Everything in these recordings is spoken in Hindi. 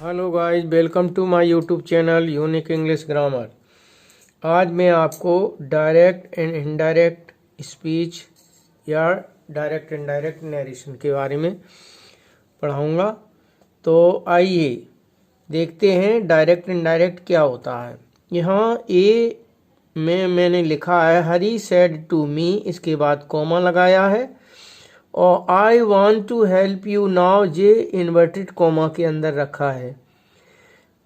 Hello guys, welcome to my YouTube channel unique English grammar. आज मैं आपको डायरेक्ट एंड इनडायरेक्ट स्पीच या डायरेक्ट इनडायरेक्ट नरेशन के बारे में पढ़ाऊंगा। तो आइए देखते हैं डायरेक्ट इनडायरेक्ट क्या होता है। यहाँ ए में मैंने लिखा है हरी सेड टू मी, इसके बाद कॉमा लगाया है, और I want to help you now जे इन्वर्टेड कॉमा के अंदर रखा है।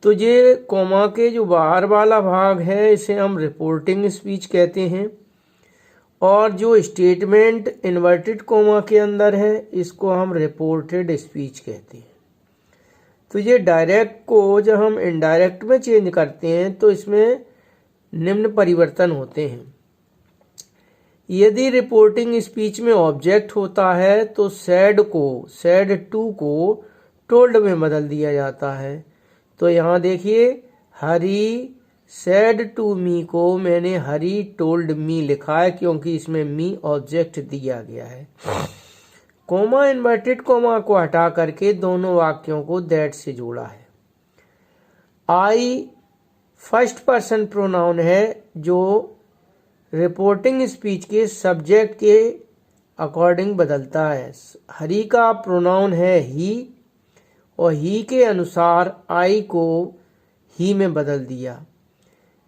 तो ये कॉमा के जो बाहर वाला भाग है इसे हम रिपोर्टिंग स्पीच कहते हैं, और जो स्टेटमेंट इन्वर्टेड कॉमा के अंदर है इसको हम रिपोर्टेड स्पीच कहते हैं। तो ये डायरेक्ट को जब हम इनडायरेक्ट में चेंज करते हैं तो इसमें निम्न परिवर्तन होते हैं। यदि रिपोर्टिंग स्पीच में ऑब्जेक्ट होता है तो सैड टू को टोल्ड में बदल दिया जाता है। तो यहाँ देखिए, हरी सैड टू मी को मैंने हरी टोल्ड मी लिखा है क्योंकि इसमें मी ऑब्जेक्ट दिया गया है। कॉमा इन्वर्टेड कॉमा को हटा करके दोनों वाक्यों को दैट से जोड़ा है। आई फर्स्ट पर्सन प्रोनाउन है जो रिपोर्टिंग स्पीच के सब्जेक्ट के अकॉर्डिंग बदलता है। हरी का प्रोनाउन है ही, और ही के अनुसार आई को ही में बदल दिया।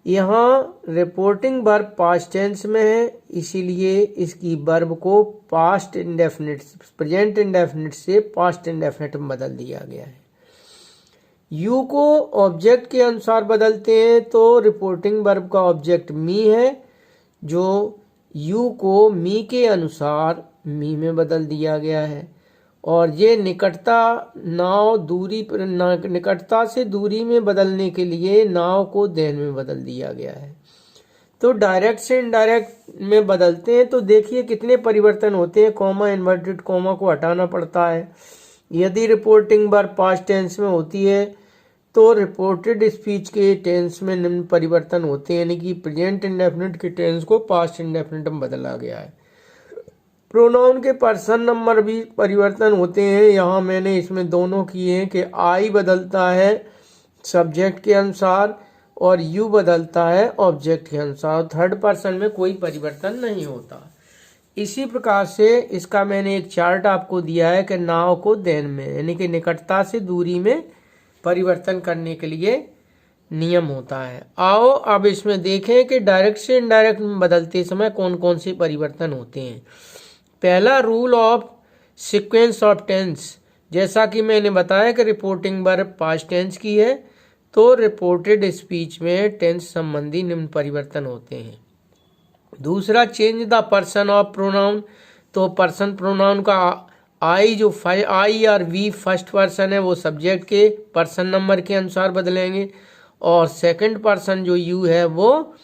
यहाँ रिपोर्टिंग वर्ब पास्ट टेंस में है, इसीलिए इसकी वर्ब को पास्ट इंडेफिनिट प्रेजेंट इंडेफिनिट से पास्ट इंडेफिनिट में बदल दिया गया है। यू को ऑब्जेक्ट के अनुसार बदलते हैं तो रिपोर्टिंग वर्ब का ऑब्जेक्ट मी है, जो यू को मी के अनुसार मी में बदल दिया गया है। और ये निकटता नाव दूरी पर निकटता से दूरी में बदलने के लिए नाव को देन में बदल दिया गया है। तो डायरेक्ट से इनडायरेक्ट में बदलते हैं तो देखिए कितने परिवर्तन होते हैं। कॉमा इन्वर्टेड कॉमा को हटाना पड़ता है। यदि रिपोर्टिंग वर्ब पास्ट टेंस में होती है तो रिपोर्टेड स्पीच के टेंस में निम्न परिवर्तन होते हैं, यानी कि प्रेजेंट इंडेफिनिट के टेंस को पास्ट इंडेफिनिट में बदला गया है। प्रोनाउन के पर्सन नंबर भी परिवर्तन होते हैं। यहाँ मैंने इसमें दोनों किए हैं कि आई बदलता है सब्जेक्ट के अनुसार और यू बदलता है ऑब्जेक्ट के अनुसार। थर्ड पर्सन में कोई परिवर्तन नहीं होता। इसी प्रकार से इसका मैंने एक चार्ट आपको दिया है कि नाव को देन में, यानी कि निकटता से दूरी में परिवर्तन करने के लिए नियम होता है। आओ अब इसमें देखें कि डायरेक्ट से इनडायरेक्ट में बदलते समय कौन कौन से परिवर्तन होते हैं। पहला rule of sequence of tense, जैसा कि मैंने बताया कि रिपोर्टिंग वर्ब पास्ट टेंस की है तो रिपोर्टेड स्पीच में टेंस संबंधी निम्न परिवर्तन होते हैं। दूसरा, change the person of pronoun, तो पर्सन प्रोनाउन का आई जो आई और वी फर्स्ट पर्सन है वो सब्जेक्ट के पर्सन नंबर के अनुसार बदलेंगे, और सेकंड पर्सन जो यू है वो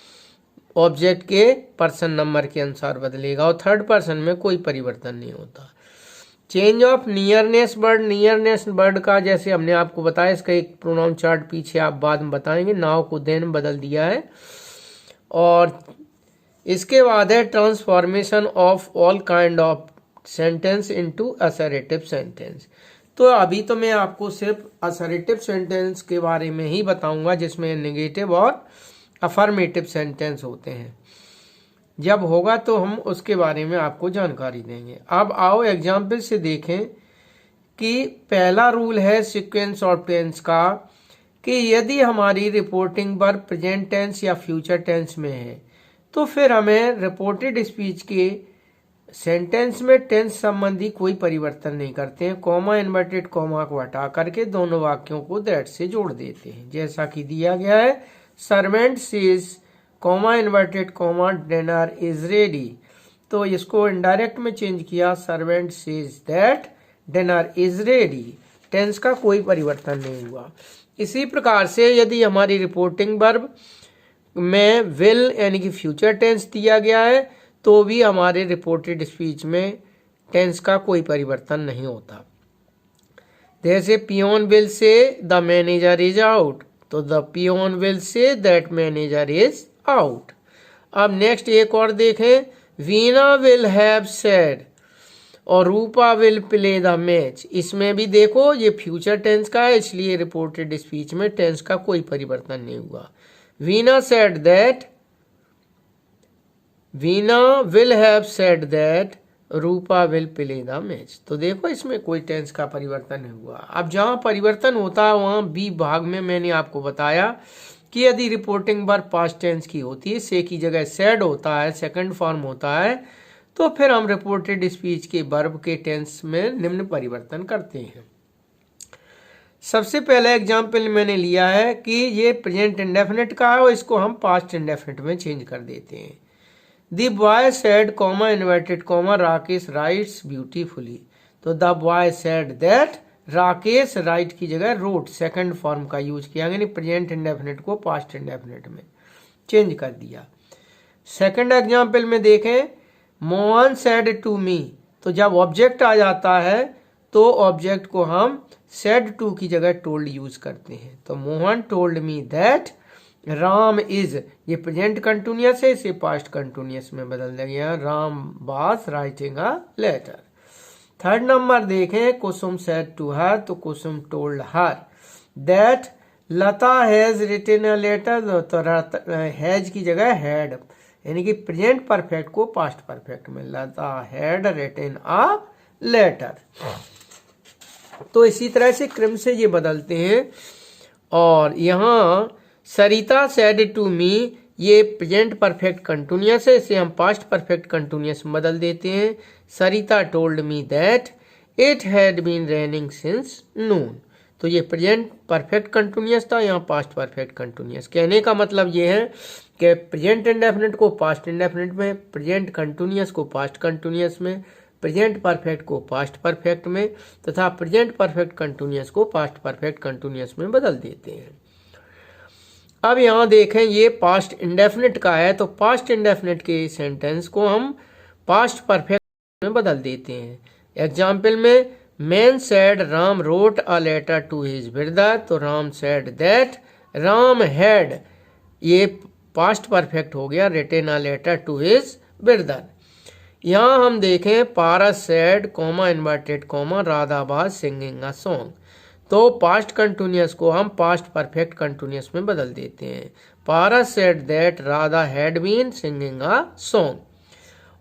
ऑब्जेक्ट के पर्सन नंबर के अनुसार बदलेगा, और थर्ड पर्सन में कोई परिवर्तन नहीं होता। चेंज ऑफ नियरनेस वर्ड का जैसे हमने आपको बताया, इसका एक प्रोनाउन चार्ट पीछे आप बाद में बताएंगे। नाव को देन बदल दिया है। और इसके बाद है transformation of all kind of sentence into assertive sentence. तो अभी तो मैं आपको सिर्फ असर्टिव सेंटेंस के बारे में ही बताऊंगा जिसमें नेगेटिव और अफर्मेटिव सेंटेंस होते हैं। जब होगा तो हम उसके बारे में आपको जानकारी देंगे। अब आओ एग्जाम्पल से देखें कि पहला रूल है सीक्वेंस ऑफ टेंस का कि यदि हमारी रिपोर्टिंग वर्ब प्रेजेंट टेंस या फ्यूचर टेंस में है तो फिर हमें रिपोर्टेड स्पीच के सेंटेंस में टेंस संबंधी कोई परिवर्तन नहीं करते हैं। कॉमा इन्वर्टेड कॉमा को हटा करके दोनों वाक्यों को दैट से जोड़ देते हैं, जैसा कि दिया गया है। Servant says comma inverted comma dinner is ready, तो इसको इनडायरेक्ट में चेंज किया, servant says that dinner is ready. Tense का कोई परिवर्तन नहीं हुआ। इसी प्रकार से यदि हमारी रिपोर्टिंग वर्ब में विल यानी कि फ्यूचर टेंस दिया गया है तो भी हमारे रिपोर्टेड स्पीच में टेंस का कोई परिवर्तन नहीं होता। जैसे peon will say the manager is out, तो the peon will say that manager is out. अब नेक्स्ट एक और देखें, वीना विल हैव सेड, और Rupa will play the match, इसमें भी देखो ये फ्यूचर टेंस का है, इसलिए रिपोर्टेड स्पीच में टेंस का कोई परिवर्तन नहीं हुआ। Veena said that, Veena will have said that Rupa will play the match, तो देखो इसमें कोई टेंस का परिवर्तन नहीं हुआ। अब जहां परिवर्तन होता है वहां बी भाग में मैंने आपको बताया कि यदि रिपोर्टिंग वर्ब पास्ट टेंस की होती है, से की जगह सेड होता है, सेकंड फॉर्म होता है, तो फिर हम रिपोर्टेड स्पीच के वर्ब के टेंस में निम्न परिवर्तन करते हैं। सबसे पहला एग्जाम्पल मैंने लिया है कि ये प्रेजेंट इंडेफिनिट का है और इसको हम पास्ट इंडेफिनिट में चेंज कर देते हैं। The boy said comma inverted comma Rakesh writes beautifully, तो the boy said that Rakesh write की जगह रोट सेकंड फॉर्म का यूज किया, यानी प्रेजेंट इंडेफिनिट को पास्ट इंडेफिनिट में चेंज कर दिया। सेकंड एग्जाम्पल में देखें, मोहन सेड टू मी, तो जब ऑब्जेक्ट आ जाता है तो ऑब्जेक्ट को हम सेड टू की जगह टोल्ड यूज करते हैं। तो Mohan told me that Ram is, ये प्रेजेंट कंटिन्यूअस है, इसे पास्ट कंटिन्यूअस में बदल दिया, Ram was writing a letter. Third number देखें, कुसुम सेड टू हर, तो Kusum told her that Lata has written a letter, तो हैज की जगह हैड, यानी कि प्रेजेंट परफेक्ट को पास्ट परफेक्ट में, Lata had written a letter. तो इसी तरह से क्रम से ये बदलते हैं। और यहाँ सरिता सेड टू मी, ये प्रेजेंट परफेक्ट कंटिन्यूअस है, इसे हम पास्ट परफेक्ट कंटिन्यूअस में बदल देते हैं। Sarita told me that it had been raining since noon, तो ये प्रेजेंट परफेक्ट कंटिन्यूअस था, यहाँ पास्ट परफेक्ट कंटिन्यूअस। कहने का मतलब ये है कि प्रेजेंट इंडेफिनिट को पास्ट इंडेफिनिट में, प्रेजेंट कंटिन्यूअस को पास्ट कंटिन्यूअस में, प्रेजेंट परफेक्ट को पास्ट परफेक्ट में तथा प्रेजेंट परफेक्ट कंटिन्यूअस को पास्ट परफेक्ट कंटिन्यूअस में बदल देते हैं। अब यहाँ देखें ये पास्ट इंडेफिनिट का है, तो पास्ट इंडेफिनिट के सेंटेंस को हम पास्ट परफेक्ट में बदल देते हैं। एग्जाम्पल में, man said Ram wrote a letter to his brother, तो Ram said that Ram had, ये पास्ट परफेक्ट हो गया, written a letter to his brother. यहाँ हम देखें, Paras said comma inverted comma Radha was singing a song, तो पास्ट कंटिन्यूअस को हम पास्ट परफेक्ट कंटिन्यूअस में बदल देते हैं। Paras said that Radha had been singing a song.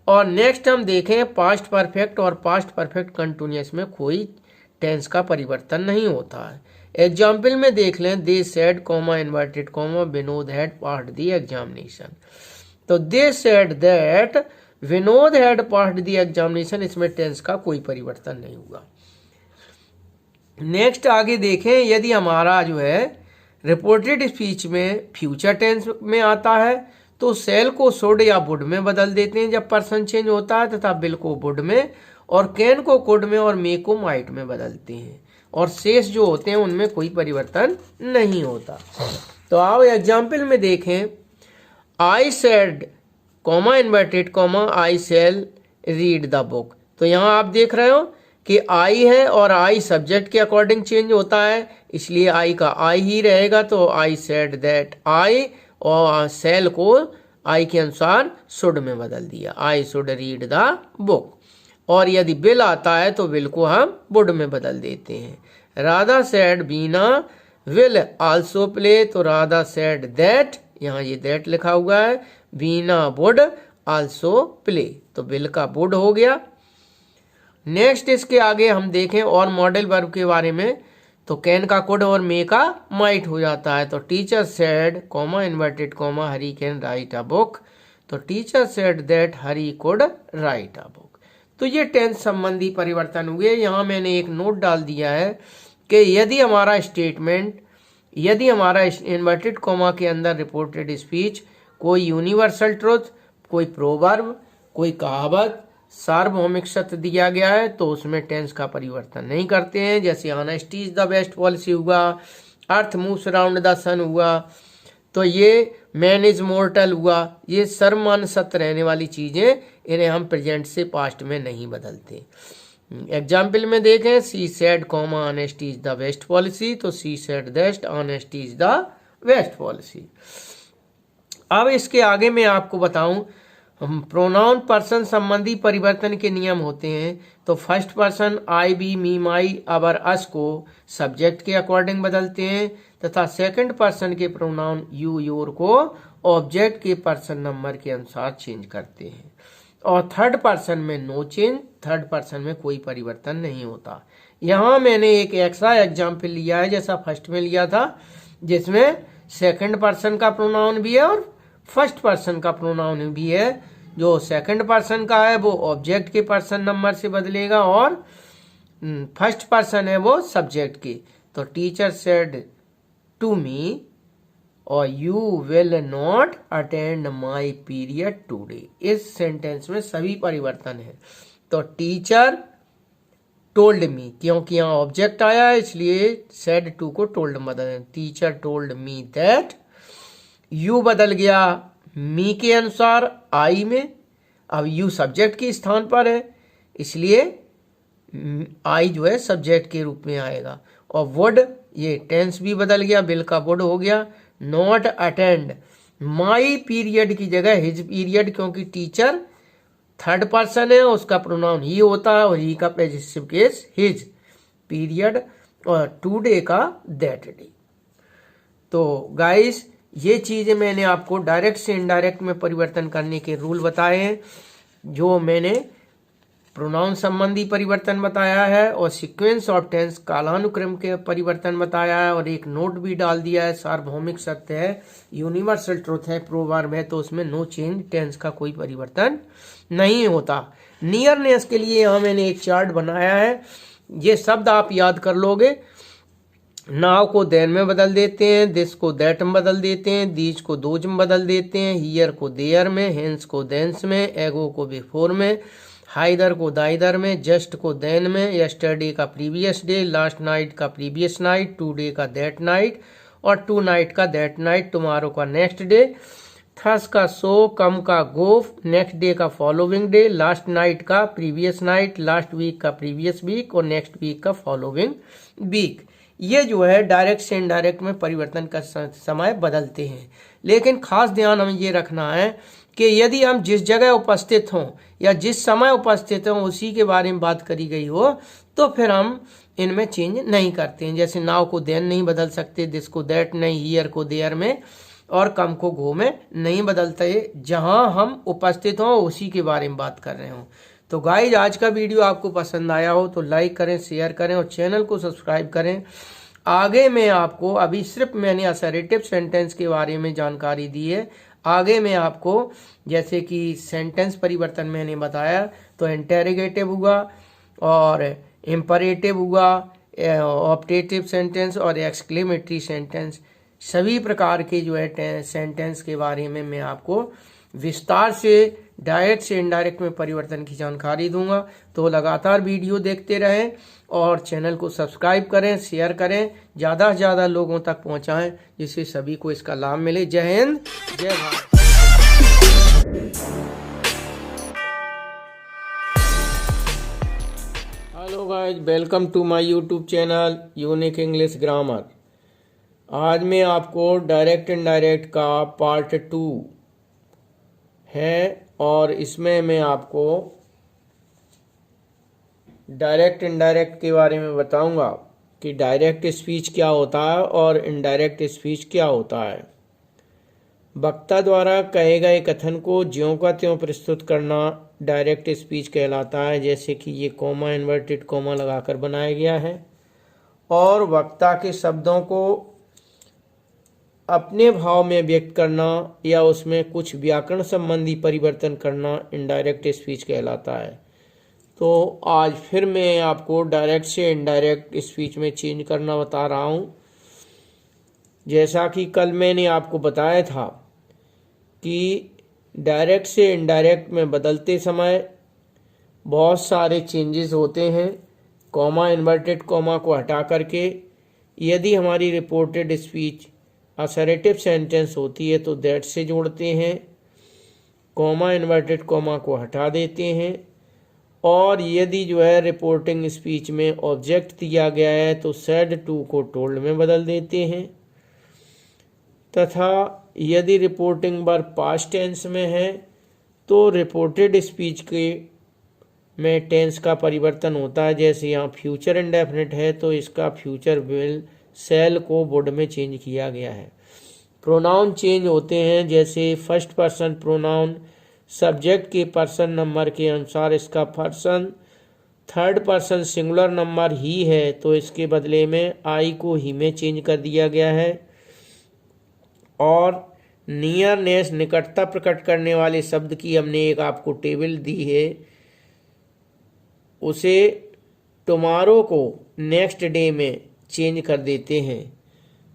और नेक्स्ट हम देखें, पास्ट परफेक्ट और पास्ट परफेक्ट कंटिन्यूअस में कोई टेंस का परिवर्तन नहीं होता है। एग्जाम्पल में देख लें, they said comma inverted comma Vinod had passed the examination, तो they said that Vinod had passed the examination, इसमें टेंस का कोई परिवर्तन नहीं हुआ। नेक्स्ट आगे देखें, यदि हमारा जो है रिपोर्टेड स्पीच में फ्यूचर टेंस में आता है तो सेल को शुड या वुड में बदल देते हैं जब पर्सन चेंज होता है, तथा बिल को वुड में और कैन को कुड में और मे को माइट में बदलते हैं, और शेष जो होते हैं उनमें कोई परिवर्तन नहीं होता। तो आओ एग्जाम्पल में देखें, I said comma inverted comma I shall read the book, तो यहाँ आप देख रहे हो कि आई है और आई सब्जेक्ट के अकॉर्डिंग चेंज होता है, इसलिए आई का आई ही रहेगा, तो आई सेड दैट आई, और सेल को आई के अनुसार शुड में बदल दिया, I should read the book. और यदि बिल आता है तो बिल को हम वुड में बदल देते हैं। Radha said Beena will also play, तो राधा सेड दैट, यहाँ ये दैट लिखा हुआ है, बीना वुड आल्सो प्ले, तो बिल का वुड हो गया। नेक्स्ट इसके आगे हम देखें और मॉडल वर्ब के बारे में, तो कैन का कुड और मे का माइट हो जाता है। तो teacher said comma inverted comma Hari can write a book, तो teacher said that Hari could write a book. तो ये टेंस संबंधी परिवर्तन हुए। यहाँ मैंने एक नोट डाल दिया है कि यदि हमारा स्टेटमेंट, यदि हमारा इन्वर्टेड कॉमा के अंदर रिपोर्टेड स्पीच कोई यूनिवर्सल ट्रुथ, कोई प्रोवर्ब, कोई कहावत, सार्वभौमिक सत्य दिया गया है तो उसमें टेंस का परिवर्तन नहीं करते हैं। जैसे honesty is the best policy हुआ, अर्थ मूव्स अराउंड द सन हुआ, तो ये मैन इज मोर्टल हुआ, ये सर्वमान्य सत्य रहने वाली चीजें, इन्हें हम प्रेजेंट से पास्ट में नहीं बदलते। एग्जाम्पल में देखें, she said comma honesty is the best policy, तो she said that honesty is the best policy. अब इसके आगे मैं आपको बताऊं, प्रोनाउन पर्सन संबंधी परिवर्तन के नियम होते हैं। तो फर्स्ट पर्सन आई, बी, मी, माई, अवर, अस को सब्जेक्ट के अकॉर्डिंग बदलते हैं तथा सेकंड पर्सन के प्रोनाउन यू, योर को ऑब्जेक्ट के पर्सन नंबर के अनुसार चेंज करते हैं। और थर्ड पर्सन में नो चेंज, थर्ड पर्सन में कोई परिवर्तन नहीं होता। यहाँ मैंने एक एक्स्ट्रा एग्जाम्पल लिया है जैसा फर्स्ट में लिया था, जिसमें सेकंड पर्सन का प्रोनाउन भी है और फर्स्ट पर्सन का प्रोनाउन भी है। जो सेकंड पर्सन का है वो ऑब्जेक्ट के पर्सन नंबर से बदलेगा और फर्स्ट पर्सन है वो सब्जेक्ट के। तो टीचर सेड टू मी और you will not attend my period today. इस सेंटेंस में सभी परिवर्तन है। तो टीचर टोल्ड मी, क्योंकि यहाँ ऑब्जेक्ट आया है इसलिए सेड टू को टोल्ड बदल, teacher told me that. You बदल गया मी के अनुसार आई में, अब यू सब्जेक्ट के स्थान पर है इसलिए आई जो है सब्जेक्ट के रूप में आएगा। और वुड, ये टेंस भी बदल गया, बिल का वुड हो गया। नॉट अटेंड, माई पीरियड की जगह हिज पीरियड, क्योंकि टीचर थर्ड पर्सन है उसका प्रोनाउन ही होता है और ही का पॉजिटिव केस हिज पीरियड, और टुडे का दैट डे। तो गाइस ये चीजें मैंने आपको डायरेक्ट से इनडायरेक्ट में परिवर्तन करने के रूल बताए हैं। जो मैंने प्रोनाउन संबंधी परिवर्तन बताया है और सीक्वेंस ऑफ टेंस कालानुक्रम के परिवर्तन बताया है, और एक नोट भी डाल दिया है। सार्वभौमिक सत्य है, यूनिवर्सल ट्रुथ है, प्रोवर्ब है, तो उसमें नो चेंज, टेंस का कोई परिवर्तन नहीं होता। नियरनेस के लिए यहाँ मैंने एक चार्ट बनाया है। ये शब्द आप याद कर लोगे। नाव को देन में बदल देते हैं, दिस को दैट में बदल देते हैं, दीज को दोज में बदल देते हैं, हियर को देयर में, हेंस को देंस में, एगो को बिफोर में, हाइदर को दाइदर में, जस्ट को देन में, यस्टरडे का प्रीवियस डे, लास्ट नाइट का प्रीवियस नाइट, टुडे का दैट नाइट और टू नाइट का दैट नाइट, टुमारो का नेक्स्ट डे, थर्स का सो, कम का गो, नेक्स्ट डे का फॉलोइंग डे, लास्ट नाइट का प्रीवियस नाइट, लास्ट वीक का प्रीवियस वीक और नेक्स्ट वीक का फॉलोइंग वीक। ये जो है डायरेक्ट से इनडायरेक्ट में परिवर्तन का समय बदलते हैं। लेकिन खास ध्यान हमें ये रखना है कि यदि हम जिस जगह उपस्थित हों या जिस समय उपस्थित हों उसी के बारे में बात करी गई हो तो फिर हम इनमें चेंज नहीं करते हैं। जैसे नाव को देन नहीं बदल सकते, दिस को दैट नहीं, हियर को देयर में और कम को गो में नहीं बदलते। जहां हम उपस्थित हों उसी के बारे में बात कर रहे हों। तो गाइज आज का वीडियो आपको पसंद आया हो तो लाइक करें, शेयर करें और चैनल को सब्सक्राइब करें। आगे मैं आपको, अभी सिर्फ मैंने असर्टिव सेंटेंस के बारे में जानकारी दी है, आगे मैं आपको जैसे कि सेंटेंस परिवर्तन मैंने बताया तो इंटेरोगेटिव हुआ और इंपरेटिव हुआ, ऑप्टेटिव सेंटेंस और एक्सक्लेमेटरी सेंटेंस, सभी प्रकार के जो है सेंटेंस के बारे में मैं आपको विस्तार से डायरेक्ट से इनडायरेक्ट में परिवर्तन की जानकारी दूंगा। तो लगातार वीडियो देखते रहें और चैनल को सब्सक्राइब करें, शेयर करें, ज़्यादा से ज़्यादा लोगों तक पहुंचाएं जिससे सभी को इसका लाभ मिले। जय हिंद, जय Bharat. Hello guys, welcome to my YouTube channel unique English grammar. आज मैं आपको डायरेक्ट इनडायरेक्ट का पार्ट 2 है और इसमें मैं आपको डायरेक्ट इनडायरेक्ट के बारे में बताऊंगा कि डायरेक्ट स्पीच क्या होता है और इनडायरेक्ट स्पीच क्या होता है। वक्ता द्वारा कहे गए कथन को ज्यों का त्यों प्रस्तुत करना डायरेक्ट स्पीच कहलाता है। जैसे कि ये कॉमा, इन्वर्टेड कॉमा लगाकर बनाया गया है। और वक्ता के शब्दों को अपने भाव में व्यक्त करना या उसमें कुछ व्याकरण संबंधी परिवर्तन करना इनडायरेक्ट स्पीच कहलाता है। तो आज फिर मैं आपको डायरेक्ट से इनडायरेक्ट स्पीच में चेंज करना बता रहा हूँ। जैसा कि कल मैंने आपको बताया था कि डायरेक्ट से इनडायरेक्ट में बदलते समय बहुत सारे चेंजेस होते हैं। कॉमा, इन्वर्टेड कॉमा को हटा करके यदि हमारी रिपोर्टेड स्पीच असर्टिव सेंटेंस होती है तो दैट से जोड़ते हैं, कॉमा, इन्वर्टेड कॉमा को हटा देते हैं। और यदि जो है रिपोर्टिंग स्पीच में ऑब्जेक्ट दिया गया है तो सेड टू को टोल्ड में बदल देते हैं। तथा यदि रिपोर्टिंग वर्ब पास्ट टेंस में है तो रिपोर्टेड स्पीच के में टेंस का परिवर्तन होता है। जैसे यहाँ फ्यूचर इंडेफिनिट है तो इसका फ्यूचर विल सेल को वुड में चेंज किया गया है। प्रोनाउन चेंज होते हैं, जैसे फर्स्ट पर्सन प्रोनाउन सब्जेक्ट के पर्सन नंबर के अनुसार इसका person third person singular number ही है तो इसके बदले में आई को ही में चेंज कर दिया गया है। और नियरनेस निकटता प्रकट करने वाले शब्द की हमने एक आपको टेबल दी है, उसे टुमारो को नेक्स्ट डे में चेंज कर देते हैं।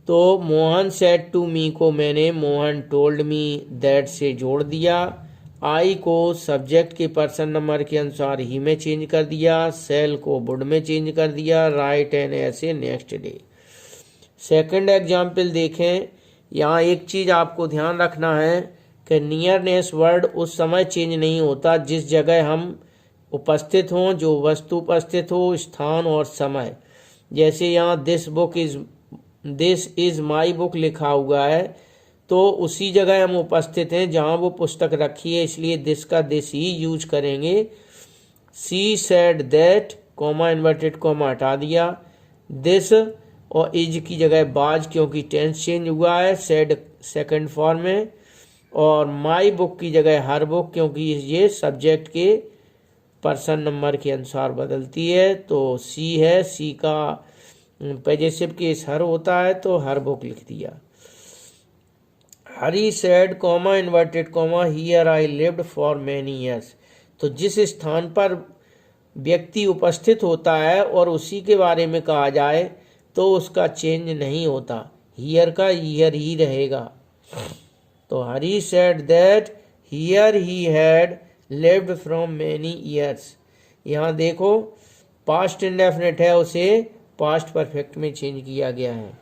तो मोहन सेड टू मी को मैंने मोहन टोल्ड मी दैट से जोड़ दिया। आई को सब्जेक्ट के पर्सन नंबर के अनुसार ही में चेंज कर दिया, सेल को वुड में चेंज कर दिया, राइट एंड ऐसे नेक्स्ट डे। सेकंड एग्जाम्पल देखें। यहाँ एक चीज आपको ध्यान रखना है कि नियरनेस वर्ड उस समय चेंज नहीं होता जिस जगह हम उपस्थित हों, जो वस्तु उपस्थित हो, स्थान और समय। जैसे यहाँ दिस इज माई बुक लिखा हुआ है तो उसी जगह हम उपस्थित हैं जहाँ वो पुस्तक रखी है, इसलिए दिस का दिस ही यूज करेंगे। सी said that comma inverted comma हटा दिया, दिस और इज की जगह बाज क्योंकि टेंस चेंज हुआ है, सेड सेकंड फॉर्म में। और माई बुक की जगह हर बुक क्योंकि ये सब्जेक्ट के पर्सन नंबर के अनुसार बदलती है। तो सी है, सी का पॉजेसिव केस हर होता है तो हर बुक लिख दिया। Hari said comma inverted comma here I lived for many years. तो जिस स्थान पर व्यक्ति उपस्थित होता है और उसी के बारे में कहा जाए तो उसका चेंज नहीं होता, हियर का हियर ही रहेगा। तो Hari said that here he had lived from many years. यहाँ देखो पास्ट इंडेफिनिट है, उसे पास्ट परफेक्ट में चेंज किया गया है।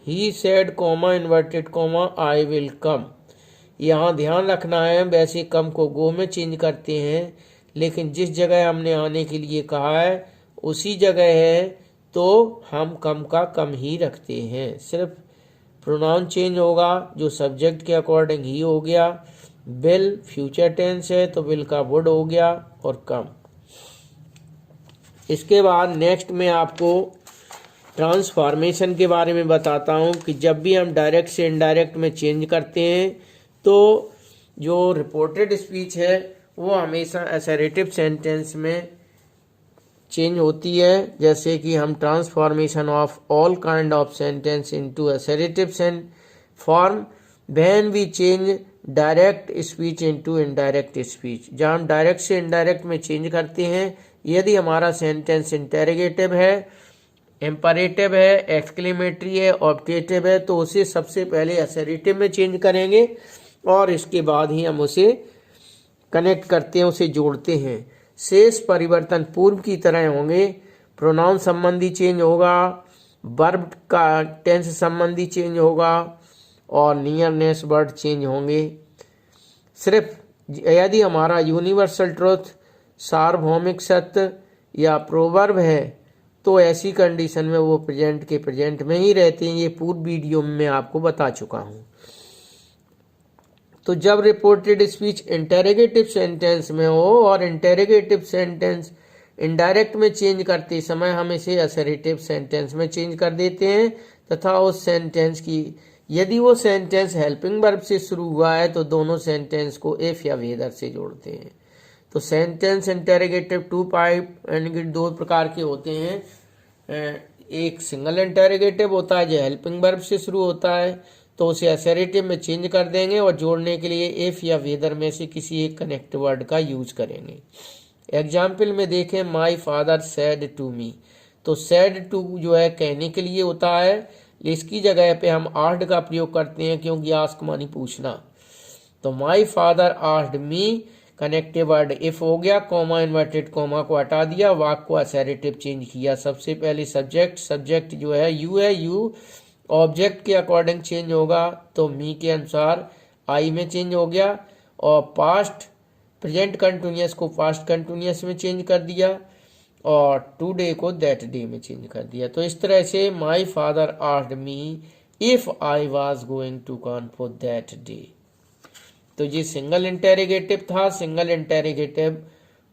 ही said comma inverted comma I will come. यहाँ ध्यान रखना है, वैसे कम को गो में चेंज करते हैं लेकिन जिस जगह हमने आने के लिए कहा है उसी जगह है तो हम कम का कम ही रखते हैं। सिर्फ प्रोनाउन चेंज होगा जो सब्जेक्ट के अकॉर्डिंग ही हो गया। विल फ्यूचर टेंस है तो विल का वुड हो गया और कम। इसके बाद नेक्स्ट में आपको ट्रांसफॉर्मेशन के बारे में बताता हूँ कि जब भी हम डायरेक्ट से इनडायरेक्ट में चेंज करते हैं तो जो रिपोर्टेड स्पीच है वो हमेशा असर्टिव सेंटेंस में चेंज होती है। जैसे कि हम transformation of all kind of sentence into assertive form when we change direct speech into indirect speech. जब हम डायरेक्ट से इनडायरेक्ट में चेंज करते हैं, यदि हमारा सेंटेंस इंटेरोगेटिव है, इम्परेटिव है, एक्सक्लेमेटरी है, ऑब्जेक्टिव है तो उसे सबसे पहले असर्टिव में चेंज करेंगे और इसके बाद ही हम उसे कनेक्ट करते हैं, उसे जोड़ते हैं। शेष परिवर्तन पूर्व की तरह होंगे। प्रोनाउन संबंधी चेंज होगा, वर्ब का टेंस संबंधी चेंज होगा और नियरनेस वर्ड चेंज होंगे। सिर्फ यदि हमारा यूनिवर्सल ट्रुथ, सार्वभौमिक सत्य या प्रोवर्ब है तो ऐसी कंडीशन में वो प्रेजेंट के प्रेजेंट में ही रहते हैं। ये पूर्व वीडियो में मैं आपको बता चुका हूँ। तो जब रिपोर्टेड स्पीच इंटेरोगेटिव सेंटेंस में हो और इंटेरोगेटिव सेंटेंस इनडायरेक्ट में चेंज करते समय हम इसे असर्टिव सेंटेंस में चेंज कर देते हैं तथा उस सेंटेंस की यदि वो सेंटेंस हेल्पिंग वर्ब से शुरू हुआ है तो दोनों सेंटेंस को इफ या वेदर से जोड़ते हैं। तो सेंटेंस इंटेरोगेटिव टू टाइप यानी दो प्रकार के होते हैं। एक सिंगल इंटेरोगेटिव होता है जो हेल्पिंग वर्ब से शुरू होता है तो उसे असर्टिव में चेंज कर देंगे और जोड़ने के लिए इफ या वेदर में से किसी एक कनेक्ट वर्ड का यूज करेंगे। एग्जाम्पल में देखें, my father said to me. तो सेड टू जो है कहने के लिए होता है, इसकी जगह पे हम आस्क्ड का प्रयोग करते हैं क्योंकि आस्क मानी पूछना। तो माई father asked me, connective word if हो गया, कॉमा इन्वर्टेड कॉमा को हटा दिया, वाक को असर्टिव चेंज किया। सबसे पहले सब्जेक्ट जो है यू ऑब्जेक्ट के अकॉर्डिंग चेंज होगा तो मी के अनुसार आई में चेंज हो गया और पास्ट प्रेजेंट कंटिन्यूअस को पास्ट कंटिन्यूअस में चेंज कर दिया और टुडे को दैट डे में चेंज कर दिया। तो इस तरह से my father asked me if I was going to con for that day. तो ये सिंगल इंटेरोगेटिव था, सिंगल इंटेरोगेटिव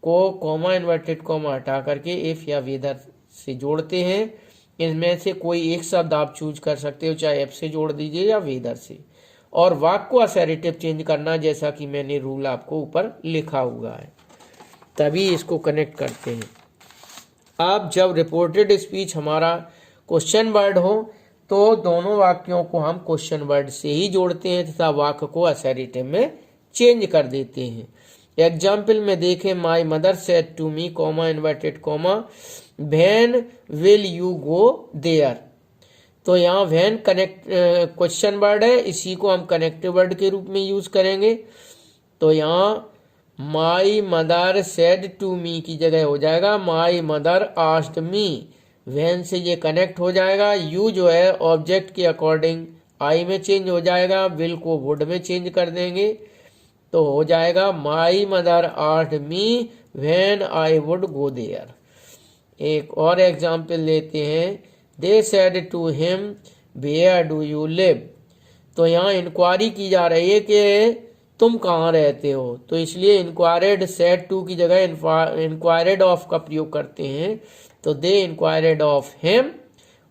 को कॉमा इन्वर्टेड कॉमा हटा करके इफ या वेदर से जोड़ते हैं। इनमें से कोई एक शब्द आप चूज कर सकते हो, चाहे एफ से जोड़ दीजिए या वेदर से, और वाक्य को असर्टिव चेंज करना, जैसा कि मैंने रूल आपको ऊपर लिखा हुआ है, तभी इसको कनेक्ट करते हैं। अब जब रिपोर्टेड स्पीच हमारा क्वेश्चन वर्ड हो तो दोनों वाक्यों को हम क्वेश्चन वर्ड से ही जोड़ते हैं तथा वाक्य को असर्टिव में चेंज कर देते हैं। एग्जाम्पल में देखें, my mother said to me comma inverted comma when will you go there. तो यहाँ व्हेन कनेक्ट क्वेश्चन वर्ड है, इसी को हम कनेक्टिव वर्ड के रूप में यूज करेंगे। तो यहाँ my mother said to me की जगह हो जाएगा my mother asked me. When से ये कनेक्ट हो जाएगा। यू जो है ऑब्जेक्ट के अकॉर्डिंग आई में चेंज हो जाएगा, विल को वुड में चेंज कर देंगे तो हो जाएगा my mother asked me when I would go there. एक और एग्जाम्पल लेते हैं, they said to him where do you live. तो यहाँ इंक्वायरी की जा रही है कि तुम कहाँ रहते हो, तो इसलिए इंक्वायर्ड सेड टू की जगह इंक्वायर्ड ऑफ का प्रयोग करते हैं। तो दे इंक्वायर्ड ऑफ हिम,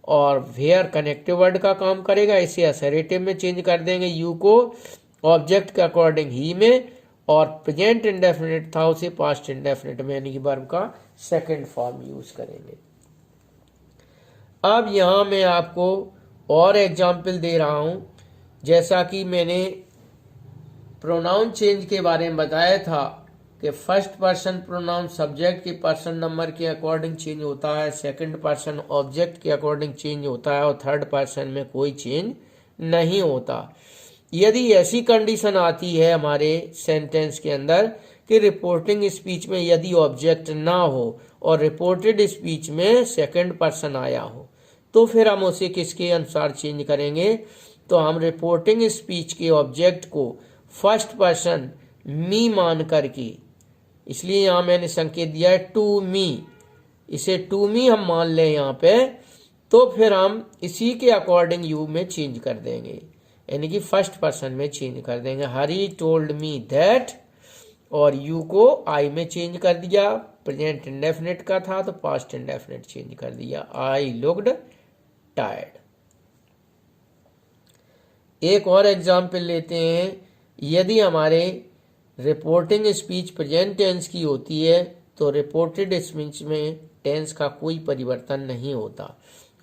और वेयर कनेक्टिव वर्ड का काम करेगा, इसे असर्टिव में चेंज कर देंगे, यू को ऑब्जेक्ट के अकॉर्डिंग ही में, और प्रेजेंट इंडेफिनिट था उसे पास्ट इंडेफिनिट में यानी कि वर्ब का सेकंड फॉर्म यूज करेंगे। अब यहाँ मैं आपको और एग्जाम्पल दे रहा हूं, जैसा कि मैंने प्रोनाउन चेंज के बारे में बताया था कि फर्स्ट पर्सन प्रोनाउन सब्जेक्ट के पर्सन नंबर के अकॉर्डिंग चेंज होता है, सेकंड पर्सन ऑब्जेक्ट के अकॉर्डिंग चेंज होता है, और थर्ड पर्सन में कोई चेंज नहीं होता। यदि ऐसी कंडीशन आती है हमारे सेंटेंस के अंदर कि रिपोर्टिंग स्पीच में यदि ऑब्जेक्ट ना हो और रिपोर्टेड स्पीच में सेकंड पर्सन आया हो, तो फिर हम उसे किसके अनुसार चेंज करेंगे? तो हम रिपोर्टिंग स्पीच के ऑब्जेक्ट को फर्स्ट पर्सन मी मान करके, इसलिए यहां मैंने संकेत दिया है टू मी, इसे टू मी हम मान लें यहाँ पे, तो फिर हम इसी के अकॉर्डिंग यू में चेंज कर देंगे, यानी कि फर्स्ट पर्सन में चेंज कर देंगे। हरी टोल्ड मी दैट, और यू को आई में चेंज कर दिया, प्रेजेंट इंडेफिनिट का था तो पास्ट इंडेफिनिट चेंज कर दिया, आई लुक्ड टायर्ड। एक और एग्जाम्पल लेते हैं, यदि हमारे रिपोर्टिंग स्पीच प्रेजेंट टेंस की होती है तो रिपोर्टेड स्पीच में टेंस का कोई परिवर्तन नहीं होता।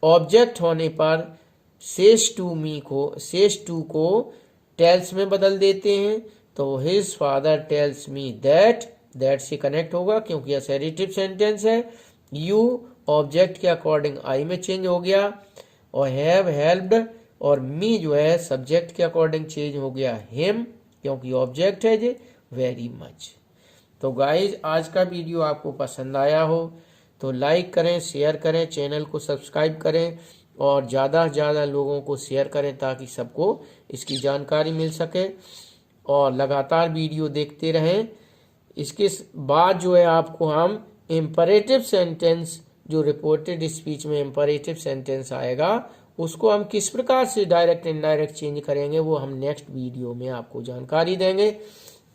ऑब्जेक्ट होने पर सेज टू मी को, सेज टू को टेल्स में बदल देते हैं, तो his father tells me that, that से कनेक्ट होगा क्योंकि असर्टिव सेंटेंस है। यू ऑब्जेक्ट के अकॉर्डिंग आई में चेंज हो गया, और हैव हेल्प्ड, और मी जो है सब्जेक्ट के अकॉर्डिंग चेंज हो गया हिम क्योंकि ऑब्जेक्ट है जे वेरी मच। तो गाइज आज का वीडियो आपको पसंद आया हो तो लाइक करें, शेयर करें, चैनल को सब्सक्राइब करें और ज़्यादा से ज़्यादा लोगों को शेयर करें ताकि सबको इसकी जानकारी मिल सके, और लगातार वीडियो देखते रहें। इसके बाद जो है आपको हम इम्परेटिव सेंटेंस, जो रिपोर्टेड स्पीच में इम्परेटिव सेंटेंस आएगा उसको हम किस प्रकार से डायरेक्ट इनडायरेक्ट चेंज करेंगे वो हम नेक्स्ट वीडियो में आपको जानकारी देंगे।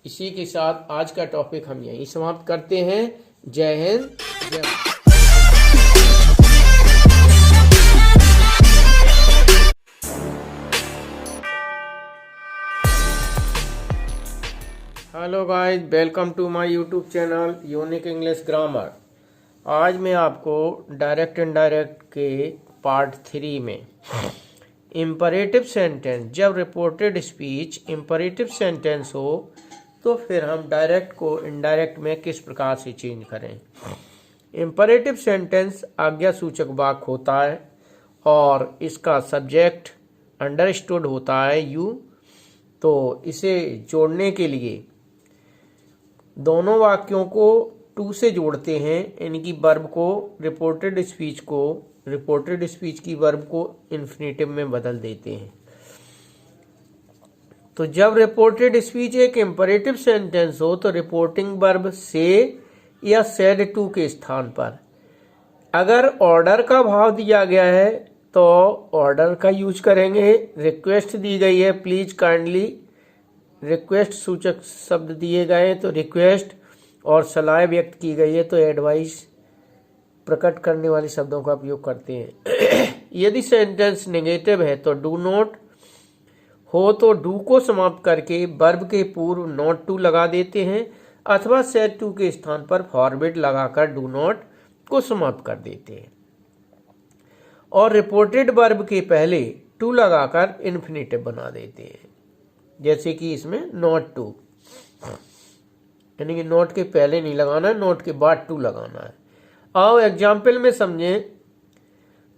इसी के साथ आज का टॉपिक हम यहीं समाप्त करते हैं। जय हिंद, जय hello guys, welcome to my YouTube channel unique English grammar. आज मैं आपको डायरेक्ट इनडायरेक्ट के पार्ट 3 में इम्परेटिव सेंटेंस, जब रिपोर्टेड स्पीच इम्परेटिव सेंटेंस हो तो फिर हम डायरेक्ट को इनडायरेक्ट में किस प्रकार से चेंज करें। इम्परेटिव सेंटेंस आज्ञा सूचक वाक्य होता है और इसका सब्जेक्ट अंडरस्टूड होता है यू। तो इसे जोड़ने के लिए दोनों वाक्यों को टू से जोड़ते हैं, यानी कि वर्ब को, रिपोर्टेड स्पीच की वर्ब को इन्फिनेटिव में बदल देते हैं। तो जब रिपोर्टेड स्पीच एक इम्परेटिव सेंटेंस हो तो रिपोर्टिंग वर्ब से या सेड टू के स्थान पर अगर ऑर्डर का भाव दिया गया है तो ऑर्डर का यूज करेंगे। रिक्वेस्ट दी गई है प्लीज काइंडली रिक्वेस्ट सूचक शब्द दिए गए हैं तो रिक्वेस्ट, और सलाह व्यक्त की गई है तो एडवाइस प्रकट करने वाले शब्दों का उपयोग करते हैं। यदि सेंटेंस नेगेटिव है तो डू नॉट हो तो डू को समाप्त करके वर्ब के पूर्व नॉट टू लगा देते हैं, अथवा सेड टू के स्थान पर फॉरवर्ड लगाकर डू नॉट को समाप्त कर देते हैं, और रिपोर्टेड वर्ब के पहले टू लगाकर इन्फिनेटिव बना देते हैं, जैसे कि इसमें नॉट टू, यानी कि नॉट के पहले नहीं लगाना है, नॉट के बाद टू लगाना है। आओ एग्जाम्पल में समझें।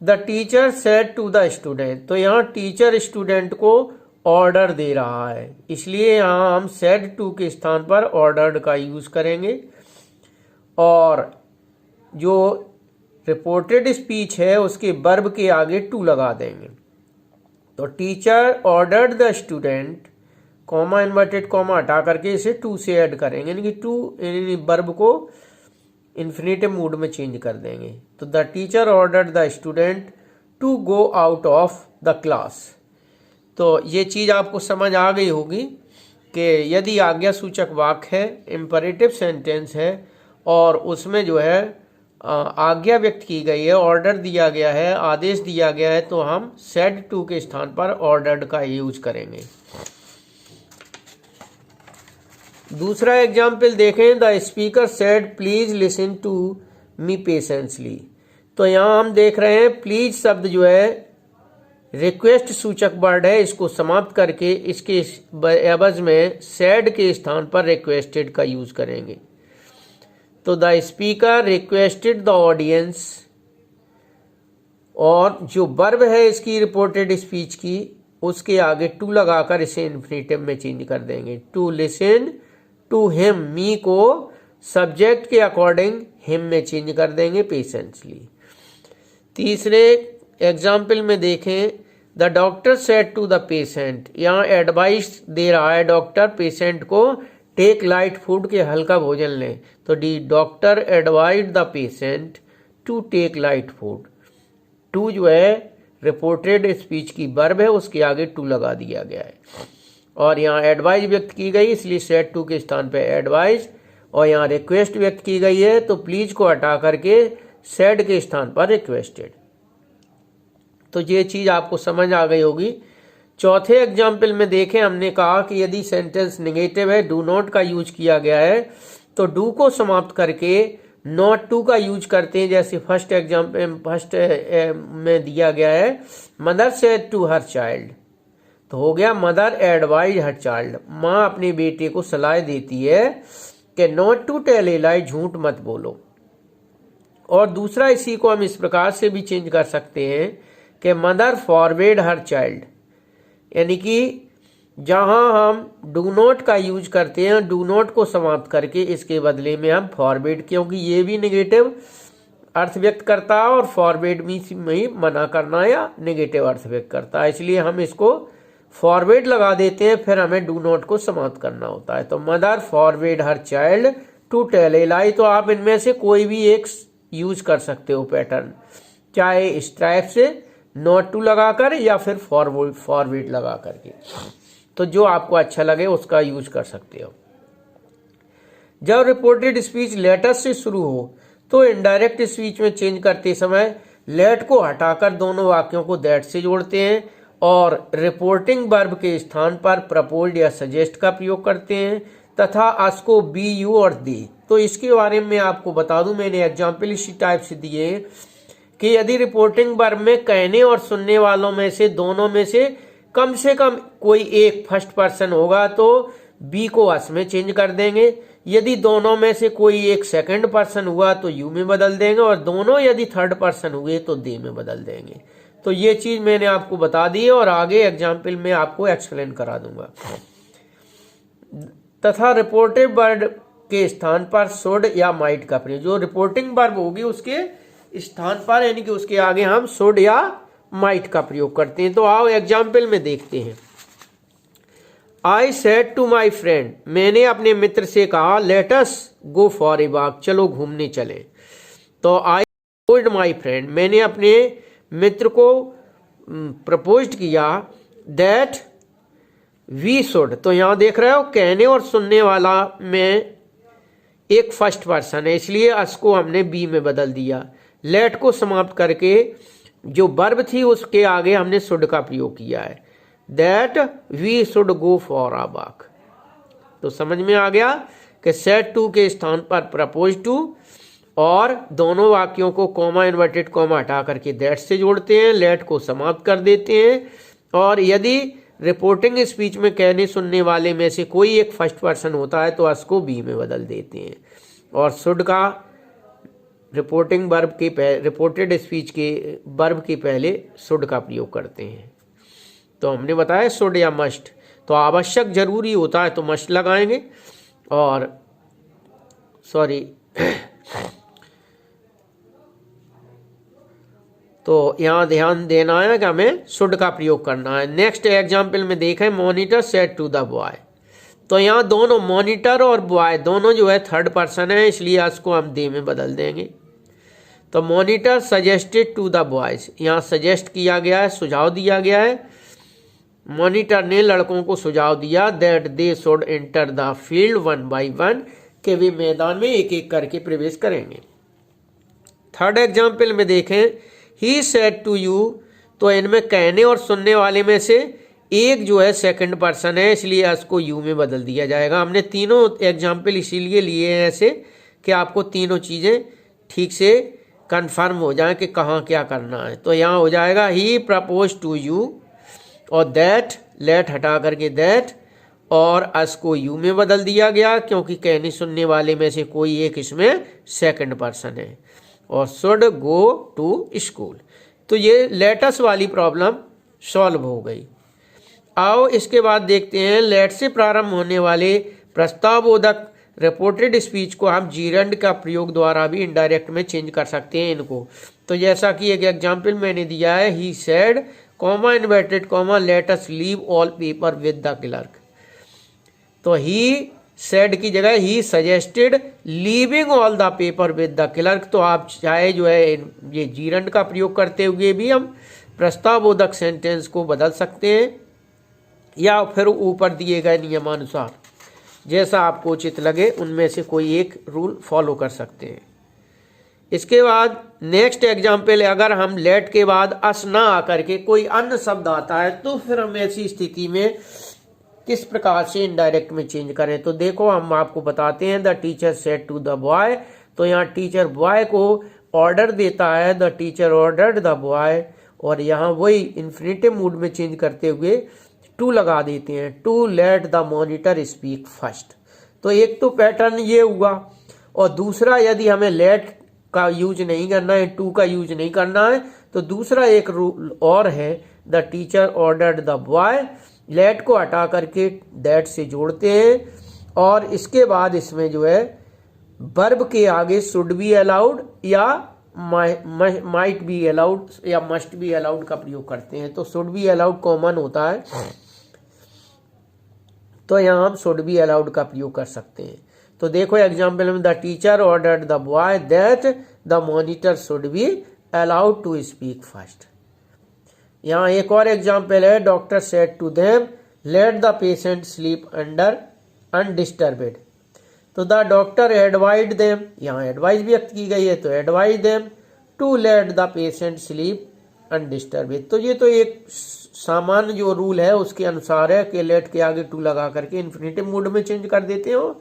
The teacher said to the student, तो यहाँ टीचर स्टूडेंट को ऑर्डर दे रहा है, इसलिए यहाँ हम सेड टू के स्थान पर ऑर्डर्ड का यूज करेंगे, और जो रिपोर्टेड स्पीच है उसके वर्ब के आगे टू लगा देंगे। तो teacher ordered the student, comma inverted comma हटा करके इसे टू से ऐड करेंगे, यानी कि टू वर्ब को इन्फिनेटिव मूड में चेंज कर देंगे। तो the teacher ordered the student to go out of the class. तो ये चीज आपको समझ आ गई होगी कि यदि आज्ञा सूचक वाक्य है, इम्परेटिव सेंटेंस है, और उसमें जो है आज्ञा व्यक्त की गई है, ऑर्डर दिया गया है, आदेश दिया गया है, तो हम सेड टू के स्थान पर ऑर्डर्ड का यूज करेंगे। दूसरा एग्जाम्पल देखें। The speaker said please listen to me patiently. तो यहाँ हम देख रहे हैं प्लीज शब्द जो है रिक्वेस्ट सूचक वर्ड है, इसको समाप्त करके इसके एवज में सेड के स्थान पर रिक्वेस्टेड का यूज करेंगे। तो the speaker requested the audience, और जो वर्ब है इसकी रिपोर्टेड स्पीच की, उसके आगे टू लगाकर इसे इन्फिनेटिव में चेंज कर देंगे। टू लिसन टू हिम, मी को सब्जेक्ट के अकॉर्डिंग हिम में चेंज कर देंगे पेशेंटली। तीसरे एग्जाम्पल में देखें। The doctor said to the patient, यहाँ एडवाइस दे रहा है डॉक्टर पेशेंट को, टेक लाइट फूड, के हल्का भोजन लें। तो the doctor advise the patient to take light food. To जो है रिपोर्टेड स्पीच की वर्ब है, उसके आगे टू लगा दिया गया है, और यहाँ एडवाइज व्यक्त की गई इसलिए सेड टू के स्थान पे एडवाइज, और यहाँ रिक्वेस्ट व्यक्त की गई है तो प्लीज को हटा करके सेड के स्थान पर रिक्वेस्टेड। तो ये चीज आपको समझ आ गई होगी। चौथे एग्जाम्पल में देखें, हमने कहा कि यदि सेंटेंस नेगेटिव है, डू नॉट का यूज किया गया है, तो डू को समाप्त करके नॉट टू का यूज करते हैं, जैसे फर्स्ट में दिया गया है mother said to her child, तो हो गया मदर एडवाइज हर चाइल्ड, माँ अपने बेटे को सलाह देती है कि नॉट टू टेल ए लाई, झूठ मत बोलो। और दूसरा इसी को हम इस प्रकार से भी चेंज कर सकते हैं कि मदर फॉरवर्ड हर चाइल्ड, यानी कि जहां हम डू नॉट का यूज करते हैं, डू नॉट को समाप्त करके इसके बदले में हम फॉरवर्ड, क्योंकि ये भी नेगेटिव अर्थ व्यक्त करता है और फॉरवर्ड में मना करना या नेगेटिव अर्थ व्यक्त करता है, इसलिए हम इसको फॉरवर्ड लगा देते हैं, फिर हमें डू नॉट को समाप्त करना होता है। तो mother forward her child to tell a lie, तो आप इनमें से कोई भी एक यूज कर सकते हो पैटर्न, चाहे इस टाइप से नॉट टू लगाकर या फिर फॉरवर्ड लगा करके, तो जो आपको अच्छा लगे उसका यूज कर सकते हो। जब रिपोर्टेड स्पीच लेटर से शुरू हो तो इनडायरेक्ट स्पीच में चेंज करते समय लेट को हटाकर दोनों वाक्यों को दैट से जोड़ते हैं, और रिपोर्टिंग वर्ब के स्थान पर प्रपोज्ड या सजेस्ट का प्रयोग करते हैं, तथा अस को बी, यू और दी। तो इसके बारे में आपको बता दूं, मैंने एग्जाम्पल इसी टाइप से दिए कि यदि रिपोर्टिंग वर्ब में कहने और सुनने वालों में से दोनों में से कम कोई एक फर्स्ट पर्सन होगा तो बी को अस में चेंज कर देंगे, यदि दोनों में से कोई एक सेकंड पर्सन हुआ तो यू में बदल देंगे, और दोनों यदि थर्ड पर्सन हुए तो दे में बदल देंगे। तो ये चीज मैंने आपको बता दी है और आगे एग्जाम्पल में आपको एक्सप्लेन करा दूंगा। तथा रिपोर्टिव वर्ब के स्थान पर शुड या माइट का प्रयोग, जो रिपोर्टिंग वर्ब होगी उसके स्थान पर यानी कि उसके आगे हम शुड या माइट का प्रयोग करते हैं। तो आओ एग्जाम्पल में देखते हैं। I said to my friend, मैंने अपने मित्र से कहा let us go for a walk, चलो घूमने चले। तो आई टोल्ड माई फ्रेंड, मैंने अपने मित्र को प्रपोज्ड किया दैट वी शुड, तो यहाँ देख रहे हो कहने और सुनने वाला में एक फर्स्ट पर्सन है, इसलिए अस को हमने बी में बदल दिया। लेट को समाप्त करके जो वर्ब थी उसके आगे हमने शुड का प्रयोग किया है, that we should go for a walk. तो समझ में आ गया कि सेड टू के स्थान पर प्रपोज टू, और दोनों वाक्यों को कॉमा इन्वर्टेड कॉमा हटा करके दैट से जोड़ते हैं, लेट को समाप्त कर देते हैं। और यदि रिपोर्टिंग स्पीच में कहने सुनने वाले में से कोई एक फर्स्ट पर्सन होता है तो अस को बी में बदल देते हैं, और शुड का रिपोर्टिंग वर्ब के रिपोर्टेड स्पीच के वर्ब के पहले शुड का प्रयोग करते हैं। तो हमने बताया शुड या मस्ट, तो आवश्यक जरूरी होता है तो मस्ट लगाएंगे, और सॉरी तो यहाँ ध्यान देना है कि हमें शुड का प्रयोग करना है। नेक्स्ट एग्जाम्पल में देखें, monitor said to the boy, तो यहाँ दोनों मॉनिटर और बॉय दोनों जो है थर्ड पर्सन है, इसलिए इसको हम दे में बदल देंगे। तो monitor suggested to the boys, यहाँ सजेस्ट किया गया है, सुझाव दिया गया है। मॉनिटर ने लड़कों को सुझाव दिया that they should enter the field one by one, के वे मैदान में एक एक करके प्रवेश करेंगे। थर्ड एग्जाम्पल में देखें, ही सेड टू यू, तो इनमें कहने और सुनने वाले में से एक जो है सेकंड पर्सन है, इसलिए इसको यू में बदल दिया जाएगा। हमने तीनों एग्जाम्पल इसीलिए लिए हैं ऐसे कि आपको तीनों चीज़ें ठीक से कंफर्म हो जाए कि कहाँ क्या करना है। तो यहाँ हो जाएगा ही प्रपोज टू यू, और दैट लेट हटा करके दैट, और अस को यू में बदल दिया गया क्योंकि कहने सुनने वाले में से कोई एक इसमें सेकंड पर्सन है, और शुड गो टू स्कूल। तो ये लेटस वाली प्रॉब्लम सॉल्व हो गई। आओ इसके बाद देखते हैं लेट से प्रारंभ होने वाले प्रस्तावबोधक रिपोर्टेड स्पीच को हम जीरंड का प्रयोग द्वारा भी इनडायरेक्ट में चेंज कर सकते हैं इनको। तो जैसा कि एक एग्जाम्पल मैंने दिया है, ही said comma inverted comma let us leave all paper with the clerk, तो ही सेड की जगह he suggested leaving all the paper with the clerk. तो आप चाहे जो है ये जीरंड का प्रयोग करते हुए भी हम प्रस्तावबोधक सेंटेंस को बदल सकते हैं, या फिर ऊपर दिए गए नियमानुसार जैसा आपको उचित लगे उनमें से कोई एक रूल फॉलो कर सकते हैं। इसके बाद नेक्स्ट एग्जाम्पल है, अगर हम लेट के बाद अस ना आकर के कोई अन्य शब्द आता है तो फिर हम ऐसी स्थिति में किस प्रकार से इनडायरेक्ट में चेंज करें। तो देखो हम आपको बताते हैं, the teacher said to the boy, तो यहाँ टीचर बॉय को ऑर्डर देता है, the teacher ordered the boy, और यहाँ वही इन्फिनेटिव मूड में चेंज करते हुए टू लगा देते हैं, to let the monitor speak first. तो एक तो पैटर्न ये हुआ, और दूसरा यदि हमें लेट का यूज नहीं करना है, टू का यूज नहीं करना है, तो दूसरा एक रूल और है, the teacher ordered the boy, let को हटा करके दैट से जोड़ते हैं, और इसके बाद इसमें जो है वर्ब के आगे शुड बी अलाउड या माइट बी अलाउड या मस्ट बी अलाउड का प्रयोग करते हैं। तो शुड बी अलाउड कॉमन होता है, तो यहाँ हम शुड बी अलाउड का प्रयोग कर सकते हैं। तो देखो एग्जाम्पल में, the teacher ordered the boy that the monitor should be allowed to speak first. यहाँ एक और एग्जाम्पल है, doctor said to them let the patient sleep under undisturbed, तो द डॉक्टर एडवाइज देम, यहाँ एडवाइज व्यक्त की गई है तो advise them to let the patient sleep undisturbed. तो ये तो एक सामान्य जो रूल है उसके अनुसार है कि लेट के आगे टू लगा करके इन्फिनेटिव मूड में चेंज कर देते हो।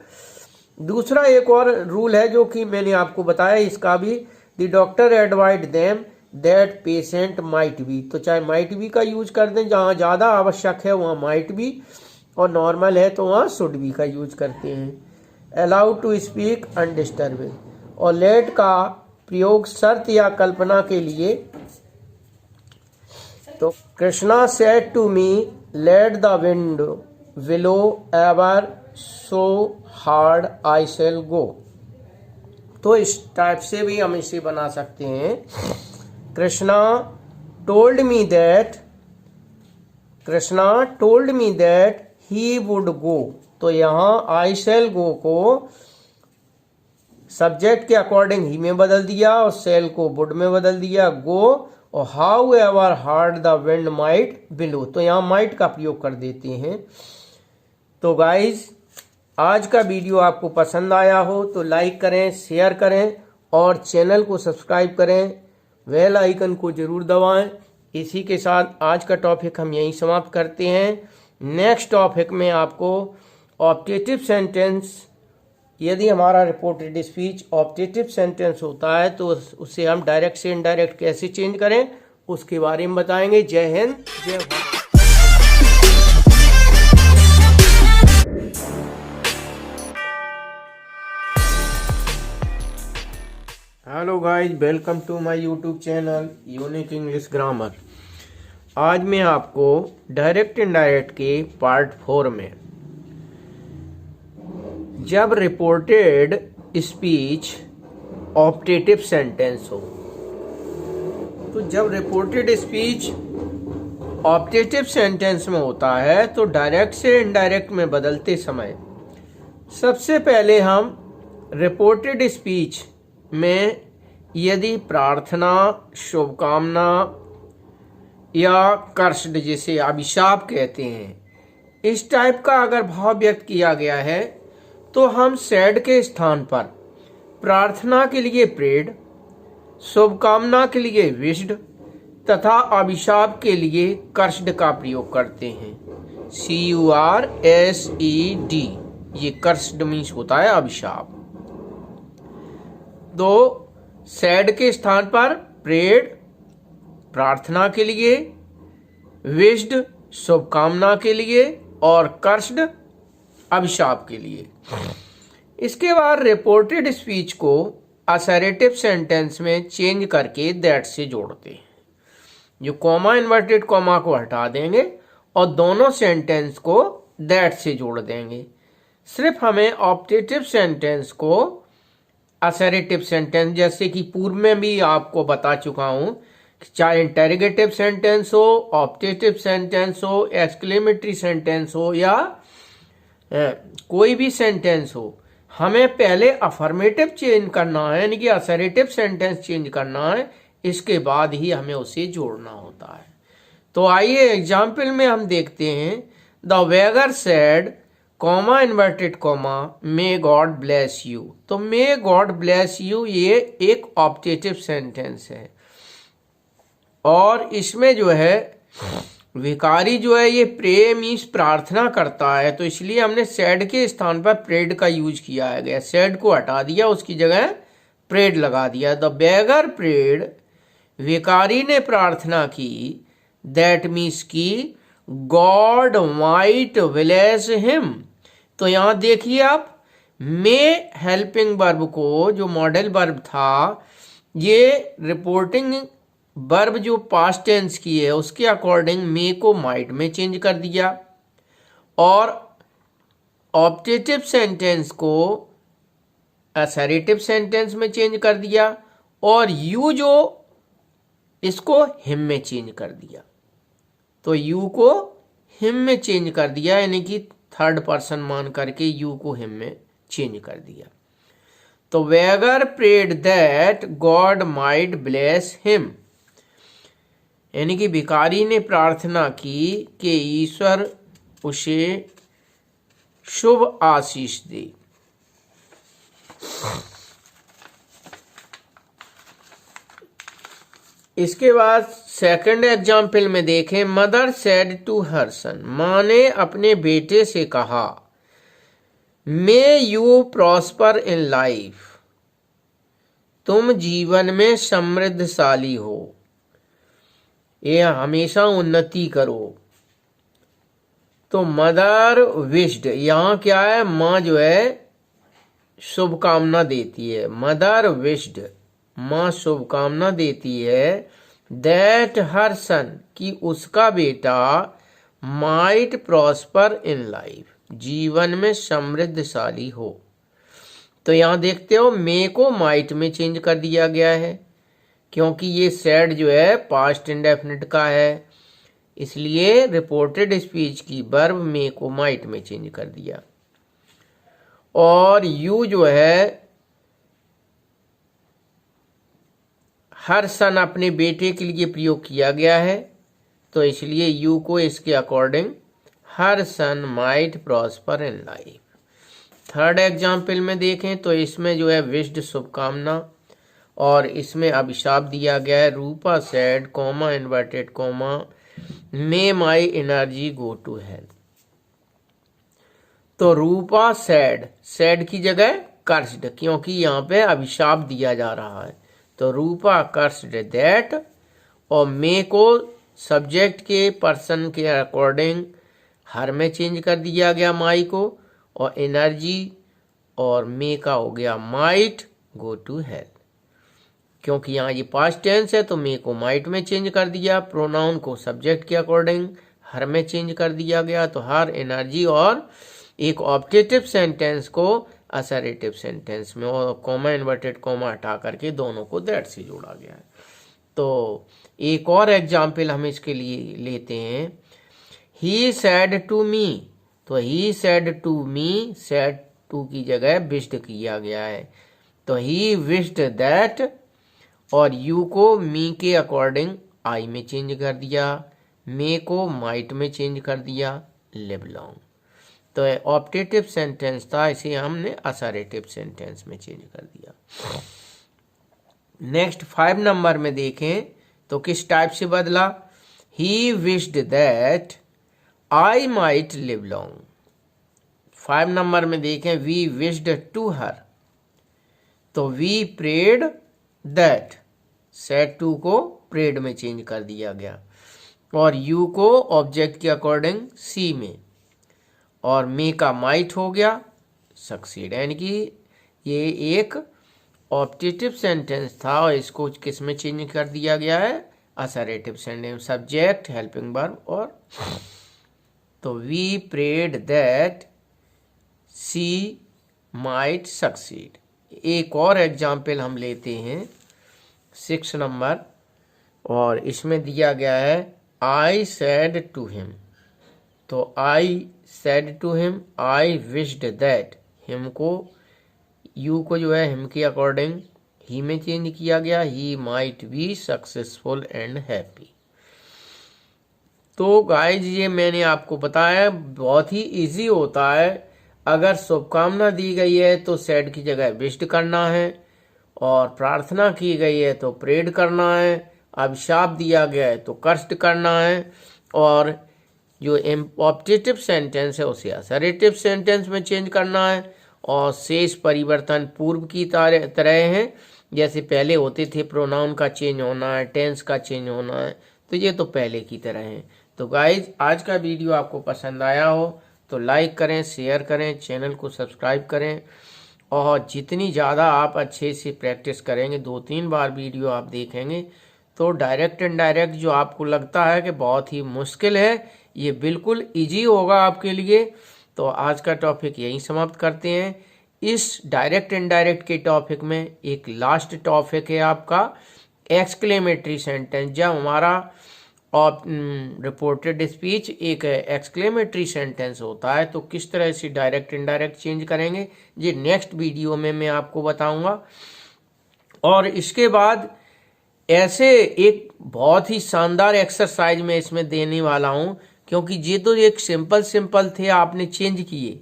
दूसरा एक और रूल है जो कि मैंने आपको बताया, इसका भी, the doctor advise them that patient might be, तो चाहे माइट बी का यूज कर दें, जहाँ ज़्यादा आवश्यक है वहाँ माइट बी, और नॉर्मल है तो वहाँ शुड बी का यूज करते हैं। अलाउड टू स्पीक अनडिस्टर्बेड, और लेट का प्रयोग शर्त या कल्पना के लिए, तो Krishna said to me let the wind blow ever so hard I shall go. तो इस टाइप से भी हम इसे बना सकते हैं, Krishna told me that he would go, तो यहाँ आई शेल गो को सब्जेक्ट के अकॉर्डिंग ही में बदल दिया और शेल को वुड में बदल दिया, गो, और how ever hard the wind might below, तो यहाँ माइट का प्रयोग कर देते हैं। तो गाइज, आज का वीडियो आपको पसंद आया हो तो लाइक करें, शेयर करें और चैनल को सब्सक्राइब करें, बेल आइकन को जरूर दबाएं। इसी के साथ आज का टॉपिक हम यहीं समाप्त करते हैं। नेक्स्ट टॉपिक में आपको ऑप्टेटिव सेंटेंस, यदि हमारा रिपोर्टेड स्पीच ऑप्टेटिव सेंटेंस होता है तो उसे हम डायरेक्ट से इनडायरेक्ट कैसे चेंज करें उसके बारे में बताएंगे। जय हिंद, जय Bharat. Hello guys, welcome to my YouTube channel unique English grammar. आज मैं आपको डायरेक्ट इनडायरेक्ट के पार्ट 4 में जब रिपोर्टेड स्पीच ऑप्टेटिव सेंटेंस हो, तो जब रिपोर्टेड स्पीच ऑप्टेटिव सेंटेंस में होता है तो डायरेक्ट से इनडायरेक्ट में बदलते समय सबसे पहले हम रिपोर्टेड स्पीच में यदि प्रार्थना, शुभकामना या कर्षड, जिसे अभिशाप कहते हैं, इस टाइप का अगर भाव व्यक्त किया गया है तो हम सैड के स्थान पर प्रार्थना के लिए प्रेड, शुभकामना के लिए विश्ड तथा अभिशाप के लिए कर्षड का प्रयोग करते हैं। CURSED, ये कर्षड मीन्स होता है अभिशाप। तो सैड के स्थान पर प्रेड प्रार्थना के लिए, विश्ड शुभकामना के लिए और कर्षड अभिशाप के लिए। इसके बाद रिपोर्टेड स्पीच को असर्टिव सेंटेंस में चेंज करके दैट से जोड़ते हैं। जो कॉमा, इन्वर्टेड कॉमा को हटा देंगे और दोनों सेंटेंस को दैट से जोड़ देंगे। सिर्फ हमें ऑप्टेटिव सेंटेंस को असर्टिव सेंटेंस, जैसे कि पूर्व में भी आपको बता चुका हूं, चाहे इंटेरोगेटिव सेंटेंस हो, ऑप्टेटिव सेंटेंस हो, एक्सक्लेमेटरी सेंटेंस हो या कोई भी सेंटेंस हो, हमें पहले अफर्मेटिव चेंज करना है, यानी कि असर्टिव सेंटेंस चेंज करना है, इसके बाद ही हमें उसे जोड़ना होता है। तो आइए एग्जाम्पल में हम देखते हैं। The beggar said, comma inverted comma, may God bless you. तो मे गॉड ब्लेस यू ये एक ऑप्टेटिव सेंटेंस है और इसमें जो है भिखारी जो है ये प्रे मीन्स प्रार्थना करता है, तो इसलिए हमने सैड के स्थान पर प्रेड का यूज किया गया। सैड को हटा दिया, उसकी जगह प्रेड लगा दिया। द बेगर प्रेड, भिखारी ने प्रार्थना की, दैट मीन्स की गॉड माइट ब्लेस हिम। तो यहां देखिए आप, मे हेल्पिंग वर्ब को, जो मॉडल वर्ब था, ये रिपोर्टिंग वर्ब जो पास्ट टेंस की है उसके अकॉर्डिंग मे को माइट में चेंज कर दिया और ऑप्टेटिव सेंटेंस को असर्टिव सेंटेंस में चेंज कर दिया और यू जो इसको हिम में चेंज कर दिया। तो यू को हिम में चेंज कर दिया, यानी कि थर्ड पर्सन मान करके यू को हिम में चेंज कर दिया। तो beggar prayed that God might bless him, यानी कि भिखारी ने प्रार्थना की कि ईश्वर उसे शुभ आशीष दे। इसके बाद सेकंड एग्जाम्पल में देखें। मदर सेड टू हर सन, माँ ने अपने बेटे से कहा, may you prosper in life, तुम जीवन में समृद्धशाली हो, ये हमेशा उन्नति करो। तो मदर विश्ड, यहां क्या है, माँ जो है शुभकामना देती है। मदर विश्ड, माँ शुभकामना देती है, दैट हर सन, कि उसका बेटा, माइट प्रॉस्पर इन लाइफ, जीवन में समृद्धशाली हो। तो यहां देखते हो मे को माइट में चेंज कर दिया गया है, क्योंकि ये सैड जो है पास्ट इंडेफिनिट का है, इसलिए रिपोर्टेड स्पीच की वर्ब मे को माइट में चेंज कर दिया। और यू जो है हर सन अपने बेटे के लिए प्रयोग किया गया है, तो इसलिए यू को इसके according her son might prosper in life. Third example में देखें तो इसमें जो है विश्ड शुभकामना, और इसमें अभिशाप दिया गया है। Rupa said comma inverted comma may my energy go to hell. तो रूपा सैड की जगह कर्स्ड, क्योंकि यहाँ पे अभिशाप दिया जा रहा है। तो रूपा कर्स्ड दैट, और मे को सब्जेक्ट के पर्सन के अकॉर्डिंग हर में चेंज कर दिया गया माई को, और एनर्जी और मे का हो गया माइट गो टू हेल। क्योंकि यहाँ ये पास्ट टेंस है तो मे को माइट में चेंज कर दिया, प्रोनाउन को सब्जेक्ट के अकॉर्डिंग हर में चेंज कर दिया गया। तो हर, एनर्जी और एक ऑब्जेक्टिव सेंटेंस को असर्टिव सेंटेंस में और कॉमा इन्वर्टेड कॉमा हटा करके दोनों को दैट से जोड़ा गया है। तो एक और एग्जाम्पल हम इसके लिए लेते हैं। ही सैड टू मी, तो he said to me, said to की जगह विश्ड किया गया है। तो ही विश्ड दैट, और यू को मी के अकॉर्डिंग आई में चेंज कर दिया, मे को माइट में चेंज कर दिया, लिव लॉन्ग। तो ऑप्टेटिव सेंटेंस था, इसे हमने असर्टिव सेंटेंस में चेंज कर दिया। नेक्स्ट 5 नंबर में देखें तो किस टाइप से बदला। He wished that I might live long. 5 number में देखें वी विश्ड टू हर, तो we prayed that, said to को प्रेड में चेंज कर दिया गया, और यू को ऑब्जेक्ट के अकॉर्डिंग सी में, और मे का माइट हो गया सक्सीड। यानी कि ये एक ऑब्जेक्टिव सेंटेंस था और इसको किस में चेंज कर दिया गया है, assertive sentence, subject, helping verb और। तो we prayed that she might succeed. एक और एग्जाम्पल हम लेते हैं 6 नंबर, और इसमें दिया गया है आई सैड टू हिम। तो I said to him, I wished that, him को, यू को जो है हिम के अकॉर्डिंग ही में चेंज किया गया, he might be successful and happy. तो गाइज ये मैंने आपको बताया, बहुत ही इजी होता है। अगर शुभकामना दी गई है तो सैड की जगह विश्ड करना है, और प्रार्थना की गई है तो प्रेड करना है, अभिशाप दिया गया है तो कर्स्ड करना है, और जो ऑब्जेक्टिव सेंटेंस है उसे असर्टिव सेंटेंस में चेंज करना है। और शेष परिवर्तन पूर्व की तरह हैं, जैसे पहले होते थे प्रोनाउन का चेंज होना है, टेंस का चेंज होना है, तो ये तो पहले की तरह है। तो गाइज आज का वीडियो आपको पसंद आया हो तो लाइक करें, शेयर करें, चैनल को सब्सक्राइब करें, और जितनी ज़्यादा आप अच्छे से प्रैक्टिस करेंगे, 2-3 बार वीडियो आप देखेंगे, तो डायरेक्ट एंड डायरेक्ट जो आपको लगता है कि बहुत ही मुश्किल है, ये बिल्कुल इजी होगा आपके लिए। तो आज का टॉपिक यहीं समाप्त करते हैं। इस डायरेक्ट एंड डायरेक्ट के टॉपिक में एक लास्ट टॉपिक है आपका एक्सक्लेमेटरी सेंटेंस। जब हमारा रिपोर्टेड स्पीच एक एक्सक्लेमेटरी सेंटेंस होता है तो किस तरह से डायरेक्ट इनडायरेक्ट चेंज करेंगे, ये नेक्स्ट वीडियो में मैं आपको बताऊंगा। और इसके बाद ऐसे एक बहुत ही शानदार एक्सरसाइज में इसमें देने वाला हूं, क्योंकि ये तो एक सिंपल थे, आपने चेंज किए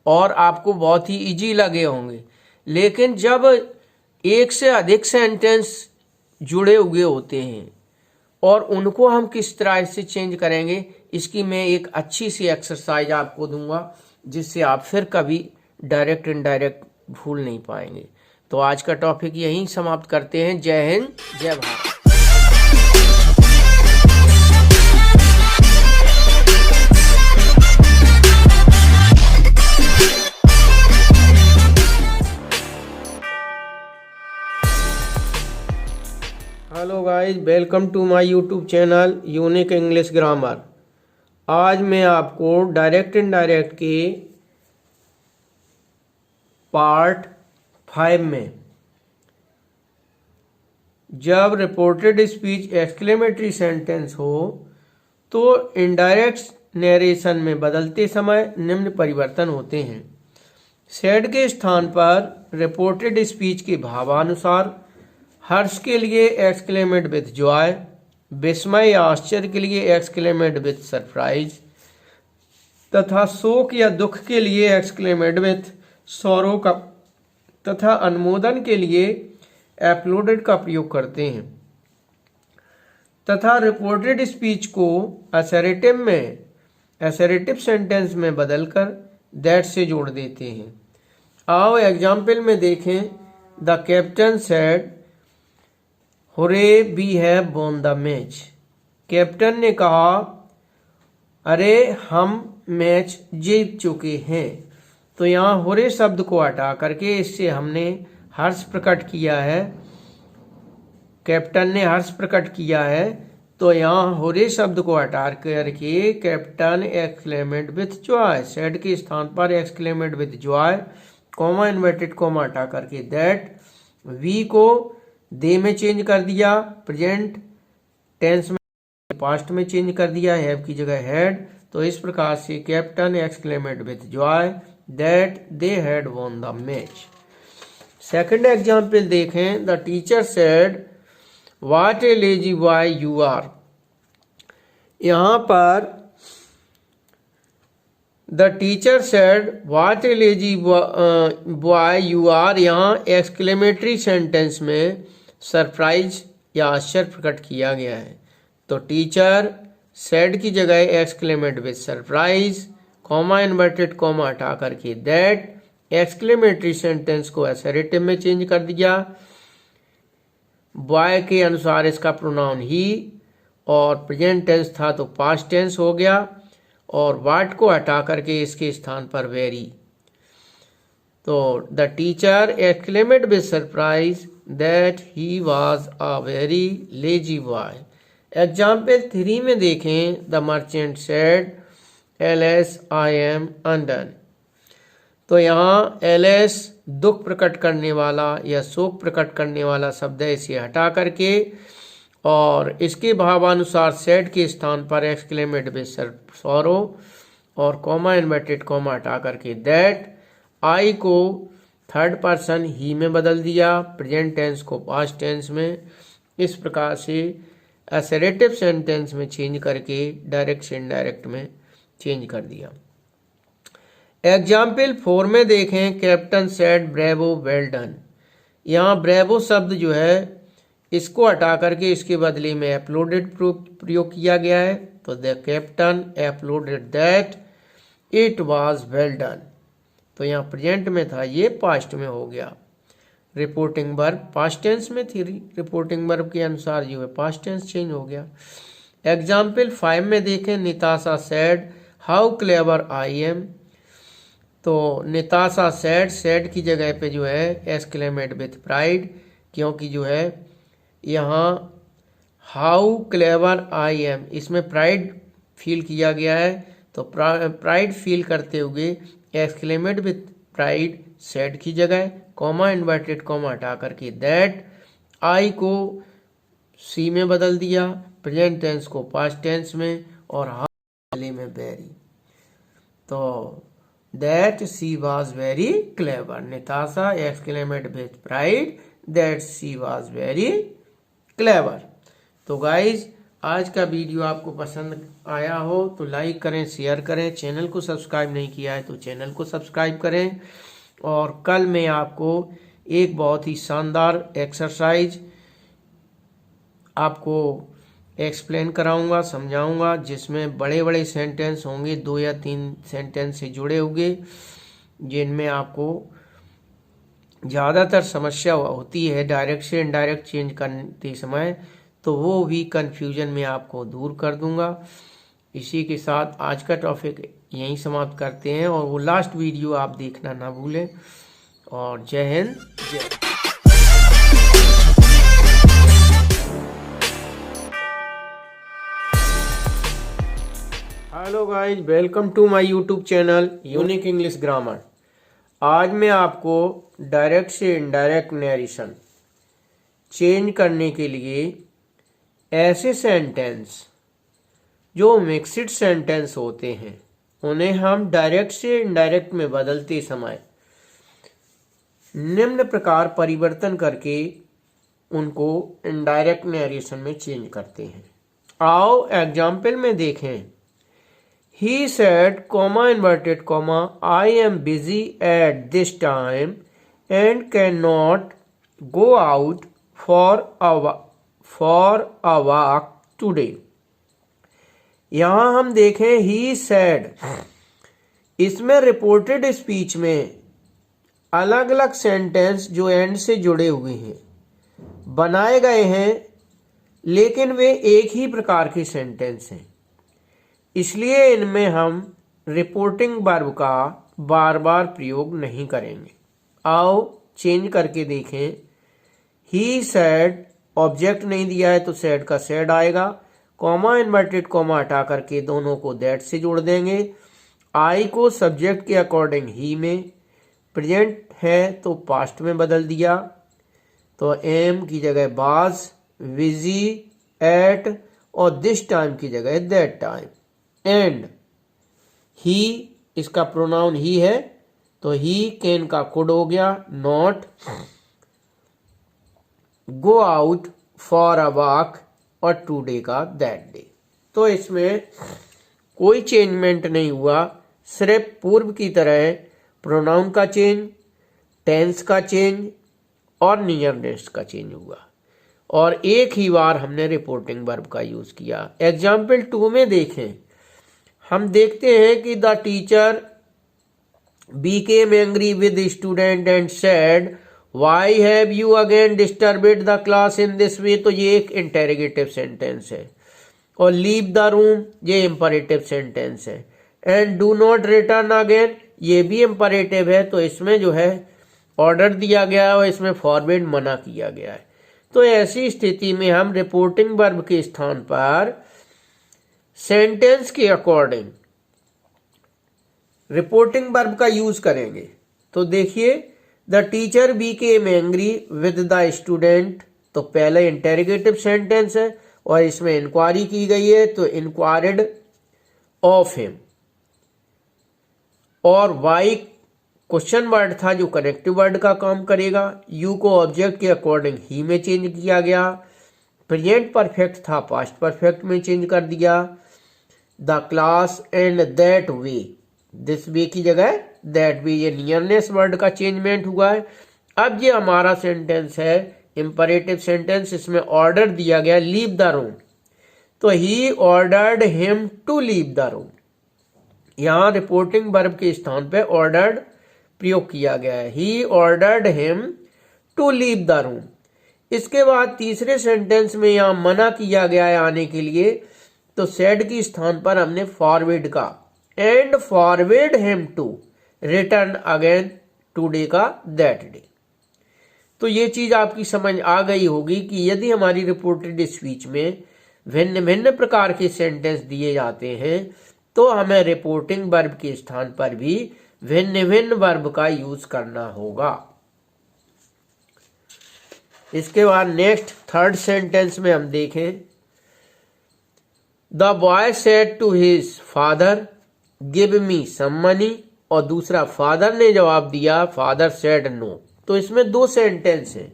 और आपको बहुत ही इजी लगे होंगे, लेकिन जब एक से अधिक सेंटेंस जुड़े हुए होते हैं और उनको हम किस तरह से चेंज करेंगे, इसकी मैं एक अच्छी सी एक्सरसाइज आपको दूंगा, जिससे आप फिर कभी डायरेक्ट इनडायरेक्ट भूल नहीं पाएंगे। तो आज का टॉपिक यहीं समाप्त करते हैं। जय हिंद, जय Bharat. Hello guys, welcome to my YouTube channel unique English grammar. आज मैं आपको डायरेक्ट इनडायरेक्ट के पार्ट 5 में जब रिपोर्टेड स्पीच एक्सक्लेमेटरी सेंटेंस हो तो इनडायरेक्ट नरेशन में बदलते समय निम्न परिवर्तन होते हैं। सैड के स्थान पर रिपोर्टेड स्पीच के भावानुसार हर्ष के लिए एक्सक्लेमेट विथ जॉय, विस्मय या आश्चर्य के लिए एक्सक्लेमेट विथ सरप्राइज, तथा शोक या दुख के लिए एक्सक्लेमेड विथ सौरो का तथा अनुमोदन के लिए एप्लॉडेड का प्रयोग करते हैं तथा रिपोर्टेड स्पीच को असर्टिव सेंटेंस में बदलकर दैट से जोड़ देते हैं। आओ एग्जाम्पल में देखें। The captain said hurray we have won the match. Captain ने कहा अरे हम मैच जीत चुके हैं। तो यहाँ हुरे शब्द को हटा करके इससे हमने हर्ष प्रकट किया है, कैप्टन ने हर्ष प्रकट किया है। तो यहाँ हुरे शब्द को हटा करके captain exclaimed with joy, said के स्थान पर exclaimed with joy, comma inverted comma हटा करके दैट, वी को दे में चेंज कर दिया, प्रेजेंट टेंस में पास्ट में चेंज कर दिया, हैव की जगह हैड। तो इस प्रकार से captain exclaimed with joy that they had won the match. Second example देखें। The teacher said what a lazy boy you are. यहां पर the teacher said what a lazy boy you are, यहाँ एक्सक्लेमेटरी सेंटेंस में सरप्राइज या आश्चर्य प्रकट किया गया है। तो टीचर सेड की जगह exclaimed with surprise, comma inverted comma हटा करके दैट, एक्सक्लेमेटरी सेंटेंस को असर्टिव में चेंज कर दिया। बॉय के अनुसार इसका प्रोनाउन ही और प्रेजेंट टेंस था तो पास्ट टेंस हो गया, और वाट को हटा करके इसके स्थान पर वेरी। तो the teacher exclaimed with surprise that he was a very lazy boy. Example 3 में देखें। The merchant said alas I am undone. तो यहाँ एलएस दुख प्रकट करने वाला या शोक प्रकट करने वाला शब्द है, इसे हटा करके और इसके भावानुसार सेड के स्थान पर एक्सक्लेमेड विथ सॉरो और कॉमा इन्वर्टेड कॉमा हटा करके दैट, आई को थर्ड पर्सन ही में बदल दिया, प्रेजेंट टेंस को पास्ट टेंस में। इस प्रकार से असर्टिव सेंटेंस में चेंज करके डायरेक्ट से इनडायरेक्ट में चेंज कर दिया। एग्जाम्पल 4 में देखें। Captain said bravo well done. यहाँ ब्रेवो शब्द जो है इसको हटा करके इसके बदले में अपलोडेड प्रयोग किया गया है। तो the captain uploaded that it was well done. तो यहाँ प्रेजेंट में था, ये पास्ट में हो गया। रिपोर्टिंग वर्ब पास्ट टेंस में थी, रिपोर्टिंग वर्ब के अनुसार जो है पास्ट टेंस चेंज हो गया। एग्जाम्पल 5 में देखें। Nitasha said how clever I am. तो निताशा सेड की जगह पे जो है एक्सक्लेमेड विथ प्राइड, क्योंकि जो है यहाँ हाउ क्लेवर आई एम इसमें प्राइड फील किया गया है। तो प्राइड फील करते हुए एक्सक्लेमेड विथ प्राइड सेड की जगह, कॉमा इन्वर्टेड कॉमा हटा करके दैट, आई को सी में बदल दिया, प्रेजेंट टेंस को पास्ट टेंस में, और हाउ में वेरी। तो that she was very clever. Nitasha exclaimed with pride that she was very clever. तो गाइज आज का वीडियो आपको पसंद आया हो तो लाइक करें, शेयर करें। चैनल को सब्सक्राइब नहीं किया है तो चैनल को सब्सक्राइब करें। और कल मैं आपको एक बहुत ही शानदार एक्सरसाइज आपको एक्सप्लेन कराऊंगा, समझाऊंगा, जिसमें बड़े बड़े सेंटेंस होंगे, 2 या 3 सेंटेंस से जुड़े होंगे, जिनमें आपको ज़्यादातर समस्या होती है डायरेक्ट से इनडायरेक्ट चेंज करते समय, तो वो भी कन्फ्यूजन में आपको दूर कर दूंगा। इसी के साथ आज का टॉपिक यहीं समाप्त करते हैं, और वो लास्ट वीडियो आप देखना ना भूलें। और जय हिंद, जय। Hello guys, welcome to my YouTube channel unique English grammar. आज मैं आपको डायरेक्ट से इनडायरेक्ट नरेशन चेंज करने के लिए ऐसे सेंटेंस जो मिक्स्ड सेंटेंस होते हैं उन्हें हम डायरेक्ट से इनडायरेक्ट में बदलते समय निम्न प्रकार परिवर्तन करके उनको इनडायरेक्ट नरेशन में चेंज करते हैं। आओ एग्जाम्पल में देखें। He said, comma, inverted comma, I am busy at this time and cannot go out for a walk today. यहां हम देखें he said, इसमें रिपोर्टेड स्पीच में अलग अलग सेंटेंस जो एंड से जुड़े हुए हैं बनाए गए हैं, लेकिन वे एक ही प्रकार के सेंटेंस हैं, इसलिए इनमें हम रिपोर्टिंग वर्ब का बार बार प्रयोग नहीं करेंगे। आओ चेंज करके देखें। ही सैड, ऑब्जेक्ट नहीं दिया है तो सैड का सैड आएगा, कॉमा इन्वर्टेड कॉमा हटा करके दोनों को दैट से जोड़ देंगे। आई को सब्जेक्ट के अकॉर्डिंग ही में, प्रेजेंट है तो पास्ट में बदल दिया, तो एम की जगह बाज, विजी, एट और दिस टाइम की जगह दैट टाइम। एंड ही, इसका प्रोनाउन ही है तो ही कैन का कुड हो गया, not go out for a walk और टुडे का दैट डे। तो इसमें कोई चेंजमेंट नहीं हुआ, सिर्फ पूर्व की तरह प्रोनाउन का चेंज, टेंस का चेंज और नियरनेस का चेंज हुआ, और एक ही बार हमने रिपोर्टिंग वर्ब का यूज किया। एग्जाम्पल 2 में देखें, हम देखते हैं कि the teacher became angry with the student and said, why have you again disturbed the class in this way? तो ये एक इंटेरोगेटिव सेंटेंस है, और लीव द रूम ये इंपरेटिव सेंटेंस है, and do not return again ये भी इंपरेटिव है, तो इसमें जो है ऑर्डर दिया गया है और इसमें फॉरवर्ड मना किया गया है। तो ऐसी स्थिति में हम रिपोर्टिंग वर्ब के स्थान पर सेंटेंस के अकॉर्डिंग रिपोर्टिंग वर्ब का यूज करेंगे। तो देखिए, the teacher Beckham angry with the student, तो पहले इंटेरोगेटिव सेंटेंस है और इसमें इंक्वायरी की गई है, तो इंक्वायर्ड ऑफ हिम, और वाई क्वेश्चन वर्ड था जो कनेक्टिव वर्ड का काम करेगा। यू को ऑब्जेक्ट के अकॉर्डिंग ही में चेंज किया गया, प्रेजेंट परफेक्ट था पास्ट परफेक्ट में चेंज कर दिया। The class and that way, this way की जगह दैट वे, ये नियरनेस वर्ड का चेंजमेंट हुआ है। अब ये हमारा सेंटेंस है इंपरेटिव सेंटेंस, इसमें ऑर्डर दिया गया लीव द रूम, तो he ordered him to leave the room. यहां रिपोर्टिंग वर्ब के स्थान पे ऑर्डर्ड प्रयोग किया गया है, he ordered him to leave the room. इसके बाद तीसरे सेंटेंस में यहां मना किया गया है आने के लिए, तो सेड के स्थान पर हमने फॉरवर्ड का, and forward him to return again today का दैट डे। तो ये चीज आपकी समझ आ गई होगी कि यदि हमारी रिपोर्टेड स्पीच में भिन्न भिन्न प्रकार के सेंटेंस दिए जाते हैं तो हमें रिपोर्टिंग वर्ब के स्थान पर भी भिन्न भिन्न वर्ब का यूज करना होगा। इसके बाद नेक्स्ट थर्ड सेंटेंस में हम देखें, the boy said to his father give me some money, और दूसरा फादर ने जवाब दिया फादर सेड नो। तो इसमें दो सेंटेंस हैं,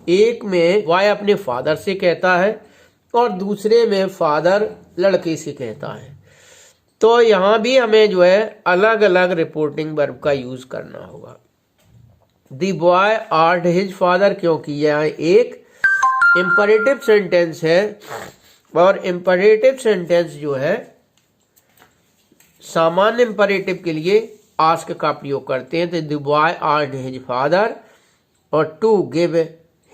एक में बॉय अपने फादर से कहता है और दूसरे में फादर लड़के से कहता है। तो यहां भी हमें जो है अलग अलग रिपोर्टिंग वर्ब का यूज करना होगा। The boy asked his father, क्योंकि यह एक इंपरेटिव सेंटेंस है और इंपरेटिव सेंटेंस जो है सामान्य इंपरेटिव के लिए आस्क का प्रयोग करते हैं। तो the boy asked his father और to give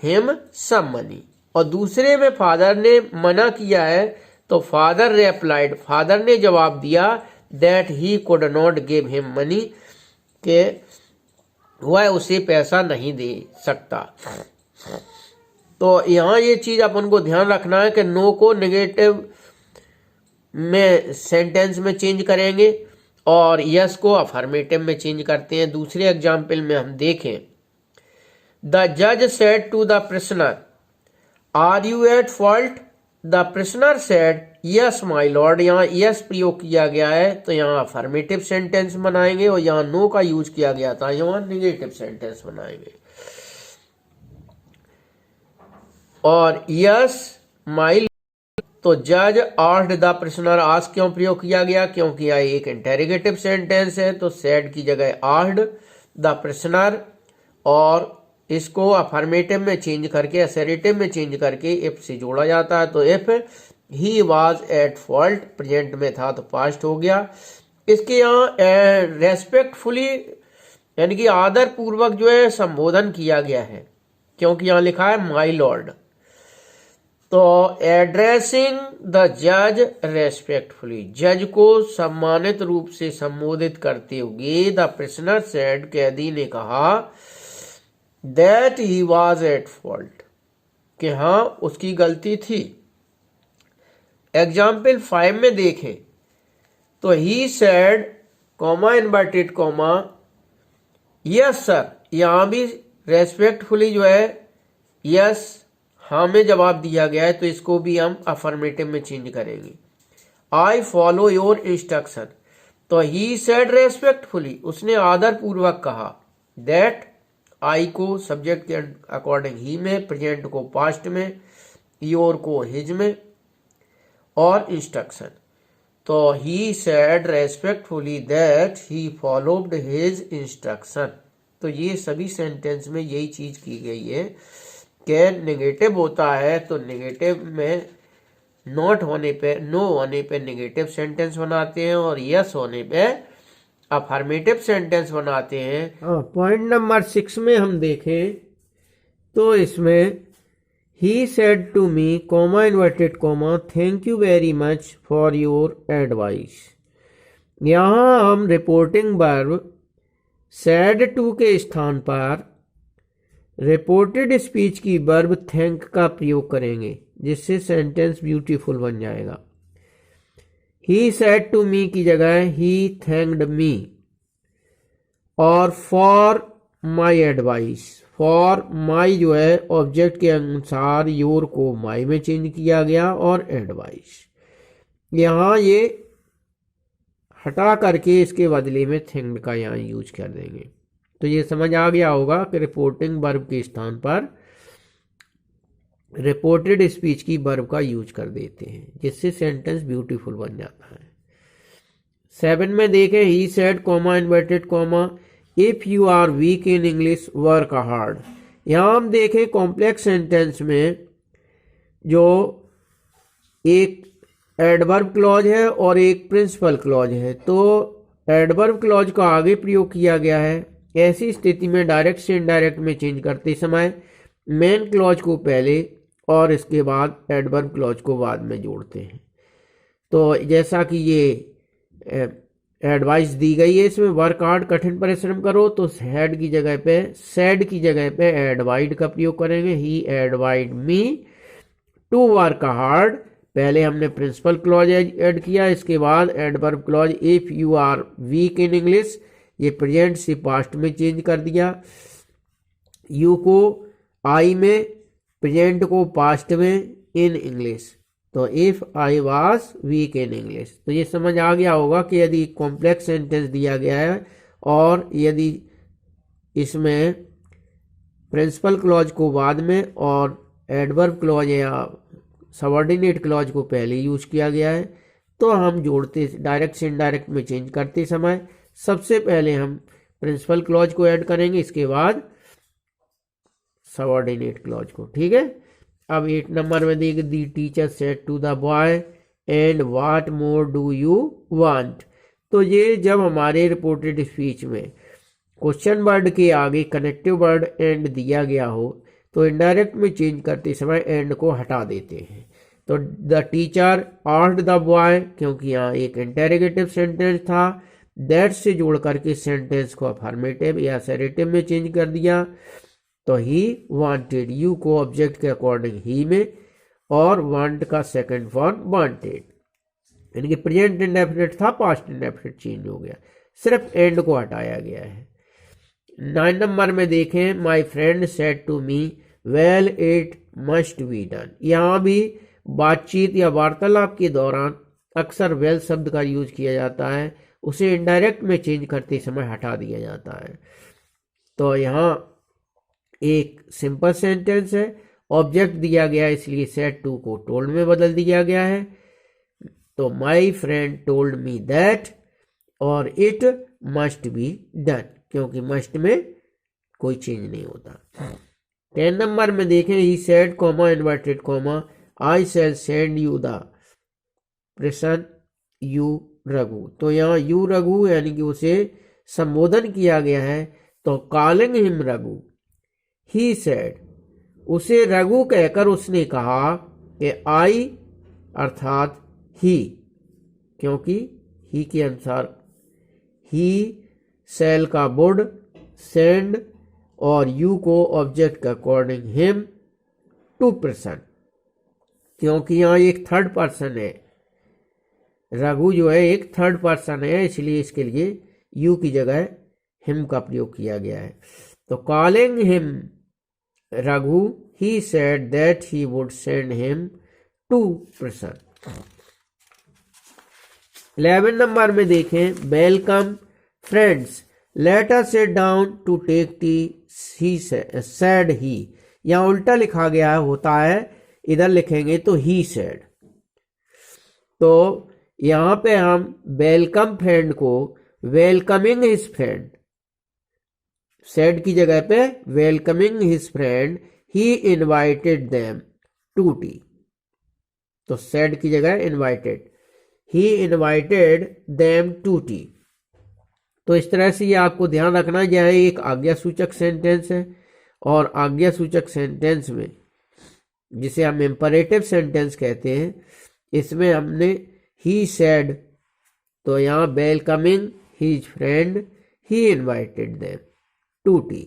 him some money, और दूसरे में फादर ने मना किया है तो फादर रेप्लाइड, फादर ने जवाब दिया that he could not give him money, के वह उसे पैसा नहीं दे सकता। तो यहां ये चीज अपन को ध्यान रखना है कि नो को नेगेटिव में सेंटेंस में चेंज करेंगे और यस को अफर्मेटिव में चेंज करते हैं। दूसरे एग्जाम्पल में हम देखें, द जज said to the prisoner are you at fault, the prisoner said yes my lord. यहाँ यस प्रयोग किया गया है तो यहाँ अफर्मेटिव सेंटेंस बनाएंगे, और यहाँ नो का यूज किया गया था यहाँ नेगेटिव सेंटेंस बनाएंगे। और यस माई तो जज आस्क्ड द प्रिजनर, आस्क क्यों प्रयोग किया गया, क्योंकि यह एक इंटेरोगेटिव सेंटेंस है, तो सेड की जगह आस्क्ड द प्रिजनर, और इसको अफर्मेटिव में चेंज करके असर्टिव में चेंज करके इफ से जोड़ा जाता है। तो if he was at fault, present में था तो पास्ट हो गया। इसके यहाँ रेस्पेक्टफुली यानी कि आदर पूर्वक जो है संबोधन किया गया है, क्योंकि यहाँ लिखा है माय लॉर्ड। तो एड्रेसिंग द जज रेस्पेक्टफुली, जज को सम्मानित रूप से संबोधित करते हुए द प्रिजनर सेड, कैदी ने कहा, that he was at fault, कि हाँ उसकी गलती थी। एग्जाम्पल 5 में देखें तो ही said comma inverted comma yes sir, यहां भी रेस्पेक्टफुली जो है यस हाँ में जवाब दिया गया है, तो इसको भी हम अफर्मेटिव में चेंज करेंगे। आई फॉलो योर इंस्ट्रक्शन, तो ही सेड रेस्पेक्टफुली, उसने आदर पूर्वक कहा। दैट आई को सब्जेक्ट के अकॉर्डिंग ही में, प्रेजेंट को पास्ट में, योर को हिज में, और इंस्ट्रक्शन। तो he said respectfully that he followed his instruction. तो ये सभी सेंटेंस में यही चीज की गई है कि नेगेटिव होता है तो नेगेटिव में नॉट होने पे, नो होने पे नेगेटिव सेंटेंस बनाते हैं, और यस होने पे अफर्मेटिव सेंटेंस बनाते हैं। पॉइंट नंबर 6 में हम देखें तो इसमें he said to me comma inverted comma thank you very much for your advice. यहाँ हम रिपोर्टिंग वर्ब सेड टू के स्थान पर रिपोर्टेड स्पीच की वर्ब थैंक का प्रयोग करेंगे, जिससे सेंटेंस ब्यूटीफुल बन जाएगा। ही सेड टू मी की जगह ही थैंक्ड मी, और for my advice, for my जो है ऑब्जेक्ट के अनुसार योर को माई में चेंज किया गया, और एडवाइस यहाँ ये हटा करके इसके बदले में थैंक्ड का यहाँ यूज कर देंगे। तो ये समझ आ गया होगा कि रिपोर्टिंग वर्ब के स्थान पर रिपोर्टेड स्पीच की वर्ब का यूज कर देते हैं, जिससे सेंटेंस ब्यूटीफुल बन जाता है। 7 में देखें he said comma inverted comma if you are weak in English work hard. यहां हम देखें कॉम्प्लेक्स सेंटेंस में जो एक एडवर्ब क्लॉज है और एक प्रिंसिपल क्लॉज है, तो एडवर्ब क्लॉज का आगे प्रयोग किया गया है। ऐसी स्थिति में डायरेक्ट से इनडायरेक्ट में चेंज करते समय मेन क्लॉज को पहले और इसके बाद एडवर्ब क्लॉज को बाद में जोड़ते हैं। तो जैसा कि ये एडवाइस दी गई है इसमें, वर्क हार्ड कठिन परिश्रम करो, तो हैड की जगह पे, सेड की जगह पे एडवाइड का प्रयोग करेंगे। ही एडवाइड मी टू वर्क हार्ड, पहले हमने प्रिंसिपल क्लॉज ऐड किया, इसके बाद adverb clause if you are weak in English, ये प्रेजेंट से पास्ट में चेंज कर दिया। यू को आई में, प्रेजेंट को पास्ट में, इन इंग्लिश, तो if I was weak in English. तो ये समझ आ गया होगा कि यदि कॉम्प्लेक्स सेंटेंस दिया गया है और यदि इसमें प्रिंसिपल क्लॉज को बाद में और एडवर्ब क्लॉज या सबऑर्डिनेट क्लॉज को पहले यूज किया गया है, तो हम जोड़ते डायरेक्ट से इनडायरेक्ट में चेंज करते समय सबसे पहले हम प्रिंसिपल क्लॉज को ऐड करेंगे, इसके बाद सबऑर्डिनेट क्लॉज को। ठीक है। अब 8 नंबर में देख the teacher said to the boy and what more do you want. तो ये जब हमारे रिपोर्टेड स्पीच में क्वेश्चन वर्ड के आगे कनेक्टिव वर्ड एंड दिया गया हो तो इनडायरेक्ट में चेंज करते समय एंड को हटा देते हैं। तो the teacher asked the boy, क्योंकि यहाँ एक इंटेरोगेटिव सेंटेंस था, दैट से जोड़ करके सेंटेंस को अफर्मेटिव या असर्टिव में चेंज कर दिया। तो ही वांटेड, यू को ऑब्जेक्ट के अकॉर्डिंग ही में, और वांट का सेकंड फॉर्म वांटेड, यानी कि प्रेजेंट इंडेफिनिट था पास्ट इंडेफिनिट चेंज हो गया, सिर्फ एंड को हटाया गया है। 9 नंबर में देखें my friend said to me well it must be done. यहाँ भी बातचीत या वार्तालाप के दौरान अक्सर वेल शब्द का यूज किया जाता है, उसे इनडायरेक्ट में चेंज करते समय हटा दिया जाता है। तो यहाँ एक सिंपल सेंटेंस है ऑब्जेक्ट दिया गया है इसलिए सेड टू को टोल्ड में बदल दिया गया है। तो my friend told me that और इट मस्ट बी डन, क्योंकि मस्ट में कोई चेंज नहीं होता। 10 नंबर में देखें, he said comma inverted comma I shall send you the प्रश्न यू रघु। तो यहाँ यू रघु यानी कि उसे संबोधन किया गया है। तो calling him Raghu, he said, उसे रघु कहकर उसने कहा कि आई अर्थात ही, क्योंकि ही के अनुसार ही सेल का वुड सेंड और यू को ऑब्जेक्ट के अकॉर्डिंग हिम टू पर्सन, क्योंकि यहाँ एक थर्ड पर्सन है, रघु जो है एक थर्ड पर्सन है, इसलिए इसके लिए यू की जगह हिम का प्रयोग किया गया है। तो calling him Raghu, he said that he would send him to person. 11 number में देखें, welcome friends let us sit down to take tea, he said he. यहाँ उल्टा लिखा गया होता है, इधर लिखेंगे तो ही सेड। तो यहाँ पे हम वेलकम फ्रेंड को वेलकमिंग हिज फ्रेंड, सेड की जगह पे welcoming his friend, he invited them to tea. तो सेड की जगह invited, he invited them to tea. तो इस तरह से ये आपको ध्यान रखना है, यह एक आज्ञा सूचक सेंटेंस है और आज्ञा सूचक सेंटेंस में जिसे हम इंपरेटिव सेंटेंस कहते हैं, इसमें हमने ही सेड, तो यहाँ welcoming his friend, he invited them to tea.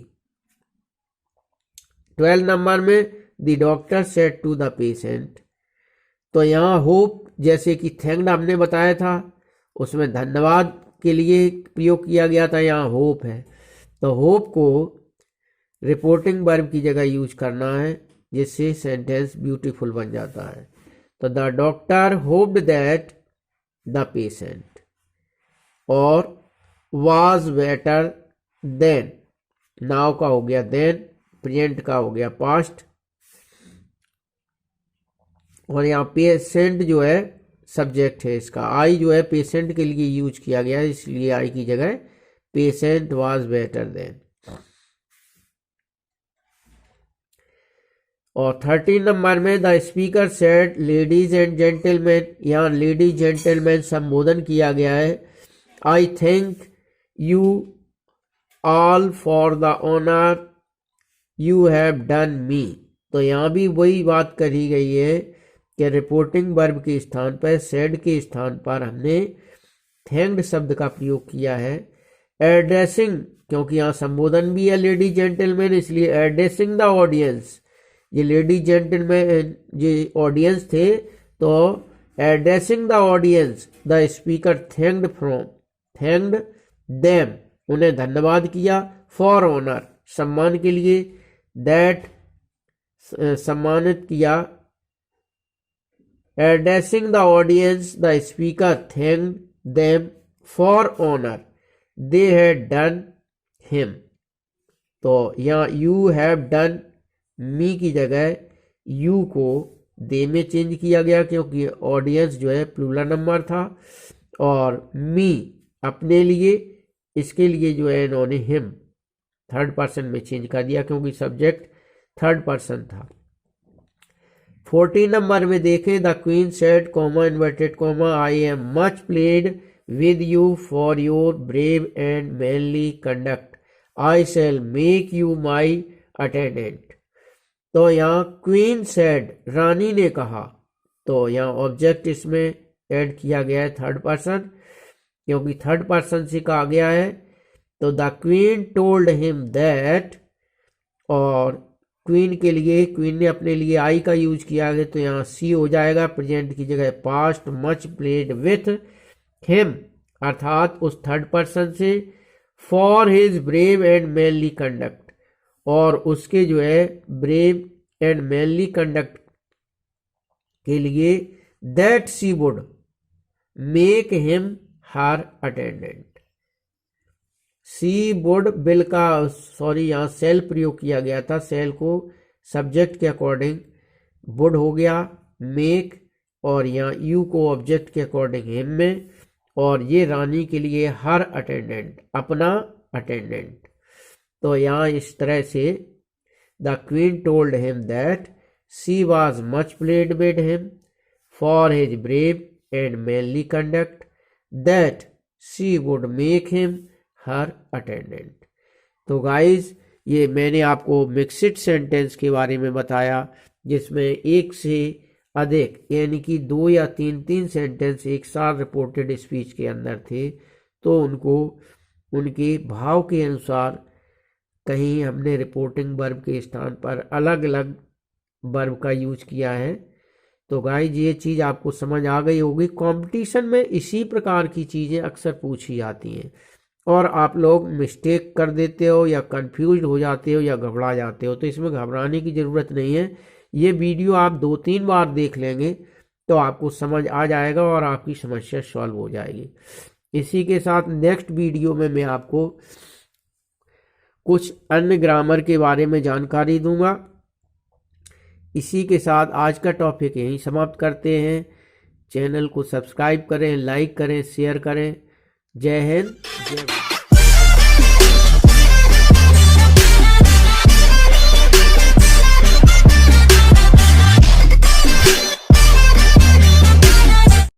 12 number में the doctor said to the patient. तो यहाँ होप, जैसे कि थैंक्ड हमने बताया था, उसमें धन्यवाद के लिए प्रयोग किया गया था, यहाँ होप है। तो होप को रिपोर्टिंग वर्ब की जगह यूज करना है, जिससे सेंटेंस ब्यूटीफुल बन जाता है। तो the doctor hoped that the patient और वाज बेटर देन, नाउ का हो गया देन, प्रेजेंट का हो गया पास्ट, और यहाँ पेशेंट जो है सब्जेक्ट है इसका, आई जो है पेशेंट के लिए यूज किया गया है, इसलिए आई की जगह पेशेंट वाज बेटर देन। और 13 नंबर में the speaker said ladies and gentleman, यहाँ लेडीज जेंटलमैन संबोधन किया गया है। I thank you all for the honour you have done me. तो यहाँ भी वही बात कही गई है कि रिपोर्टिंग वर्ब के स्थान पर, सेड के स्थान पर हमने थैंक्ड शब्द का प्रयोग किया है। एड्रेसिंग, क्योंकि यहाँ संबोधन भी है लेडी जेंटलमैन, इसलिए एड्रेसिंग द ऑडियंस, ये लेडी जेंटलमैन ये ऑडियंस थे, तो addressing the audience the speaker thanked them, उन्हें धन्यवाद किया, फॉर ऑनर, सम्मान के लिए, दैट सम्मानित किया, addressing the audience the speaker thanked them for honour they had done him. तो यहाँ यू हैव डन मी की जगह यू को दे में चेंज किया गया, क्योंकि ऑडियंस जो है प्लूरल नंबर था, और मी अपने लिए, इसके लिए जो है इन्होंने हिम थर्ड पर्सन में चेंज कर दिया, क्योंकि सब्जेक्ट थर्ड पर्सन था। 14 नंबर में देखें, the queen said comma inverted comma I am much pleased with you for your brave and manly conduct, I shall make you my attendant. तो यहाँ क्वीन सेड, रानी ने कहा, तो यहाँ ऑब्जेक्ट इसमें ऐड किया गया है थर्ड पर्सन, क्योंकि थर्ड पर्सन से कहा गया है। तो the queen told him that, और क्वीन के लिए, क्वीन ने अपने लिए आई का यूज किया है, तो यहाँ सी हो जाएगा, प्रेजेंट की जगह past, much pleased with him अर्थात उस थर्ड पर्सन से, for his brave and manly conduct, और उसके जो है ब्रेव एंड मैनली कंडक्ट के लिए, that she would make him her attendant. She would will का, सॉरी यहाँ सेल प्रयोग किया गया था, सेल को सब्जेक्ट के अकॉर्डिंग वुड हो गया, मेक, और यहाँ यू को ऑब्जेक्ट के अकॉर्डिंग हिम में, और ये रानी के लिए हर अटेंडेंट, अपना अटेंडेंट। तो यहाँ इस तरह से the queen told him that she was much pleased with him for his brave and manly conduct, that she would make him her attendant. तो गाइज ये मैंने आपको मिक्स्ड सेंटेंस के बारे में बताया, जिसमें एक से अधिक यानी कि 2 या 3 सेंटेंस एक साथ रिपोर्टेड स्पीच के अंदर थे, तो उनको उनके भाव के अनुसार कहीं हमने रिपोर्टिंग वर्ब के स्थान पर अलग अलग वर्ब का यूज किया है। तो गाइज ये चीज़ आपको समझ आ गई होगी। कंपटीशन में इसी प्रकार की चीज़ें अक्सर पूछी जाती हैं और आप लोग मिस्टेक कर देते हो या कंफ्यूज हो जाते हो या घबरा जाते हो, तो इसमें घबराने की ज़रूरत नहीं है। ये वीडियो आप 2-3 बार देख लेंगे तो आपको समझ आ जाएगा और आपकी समस्या सॉल्व हो जाएगी। इसी के साथ नेक्स्ट वीडियो में मैं आपको कुछ अन्य ग्रामर के बारे में जानकारी दूंगा। इसी के साथ आज का टॉपिक यहीं समाप्त करते हैं। चैनल को सब्सक्राइब करें, लाइक करें, शेयर करें। जय हिंद, जय भारत।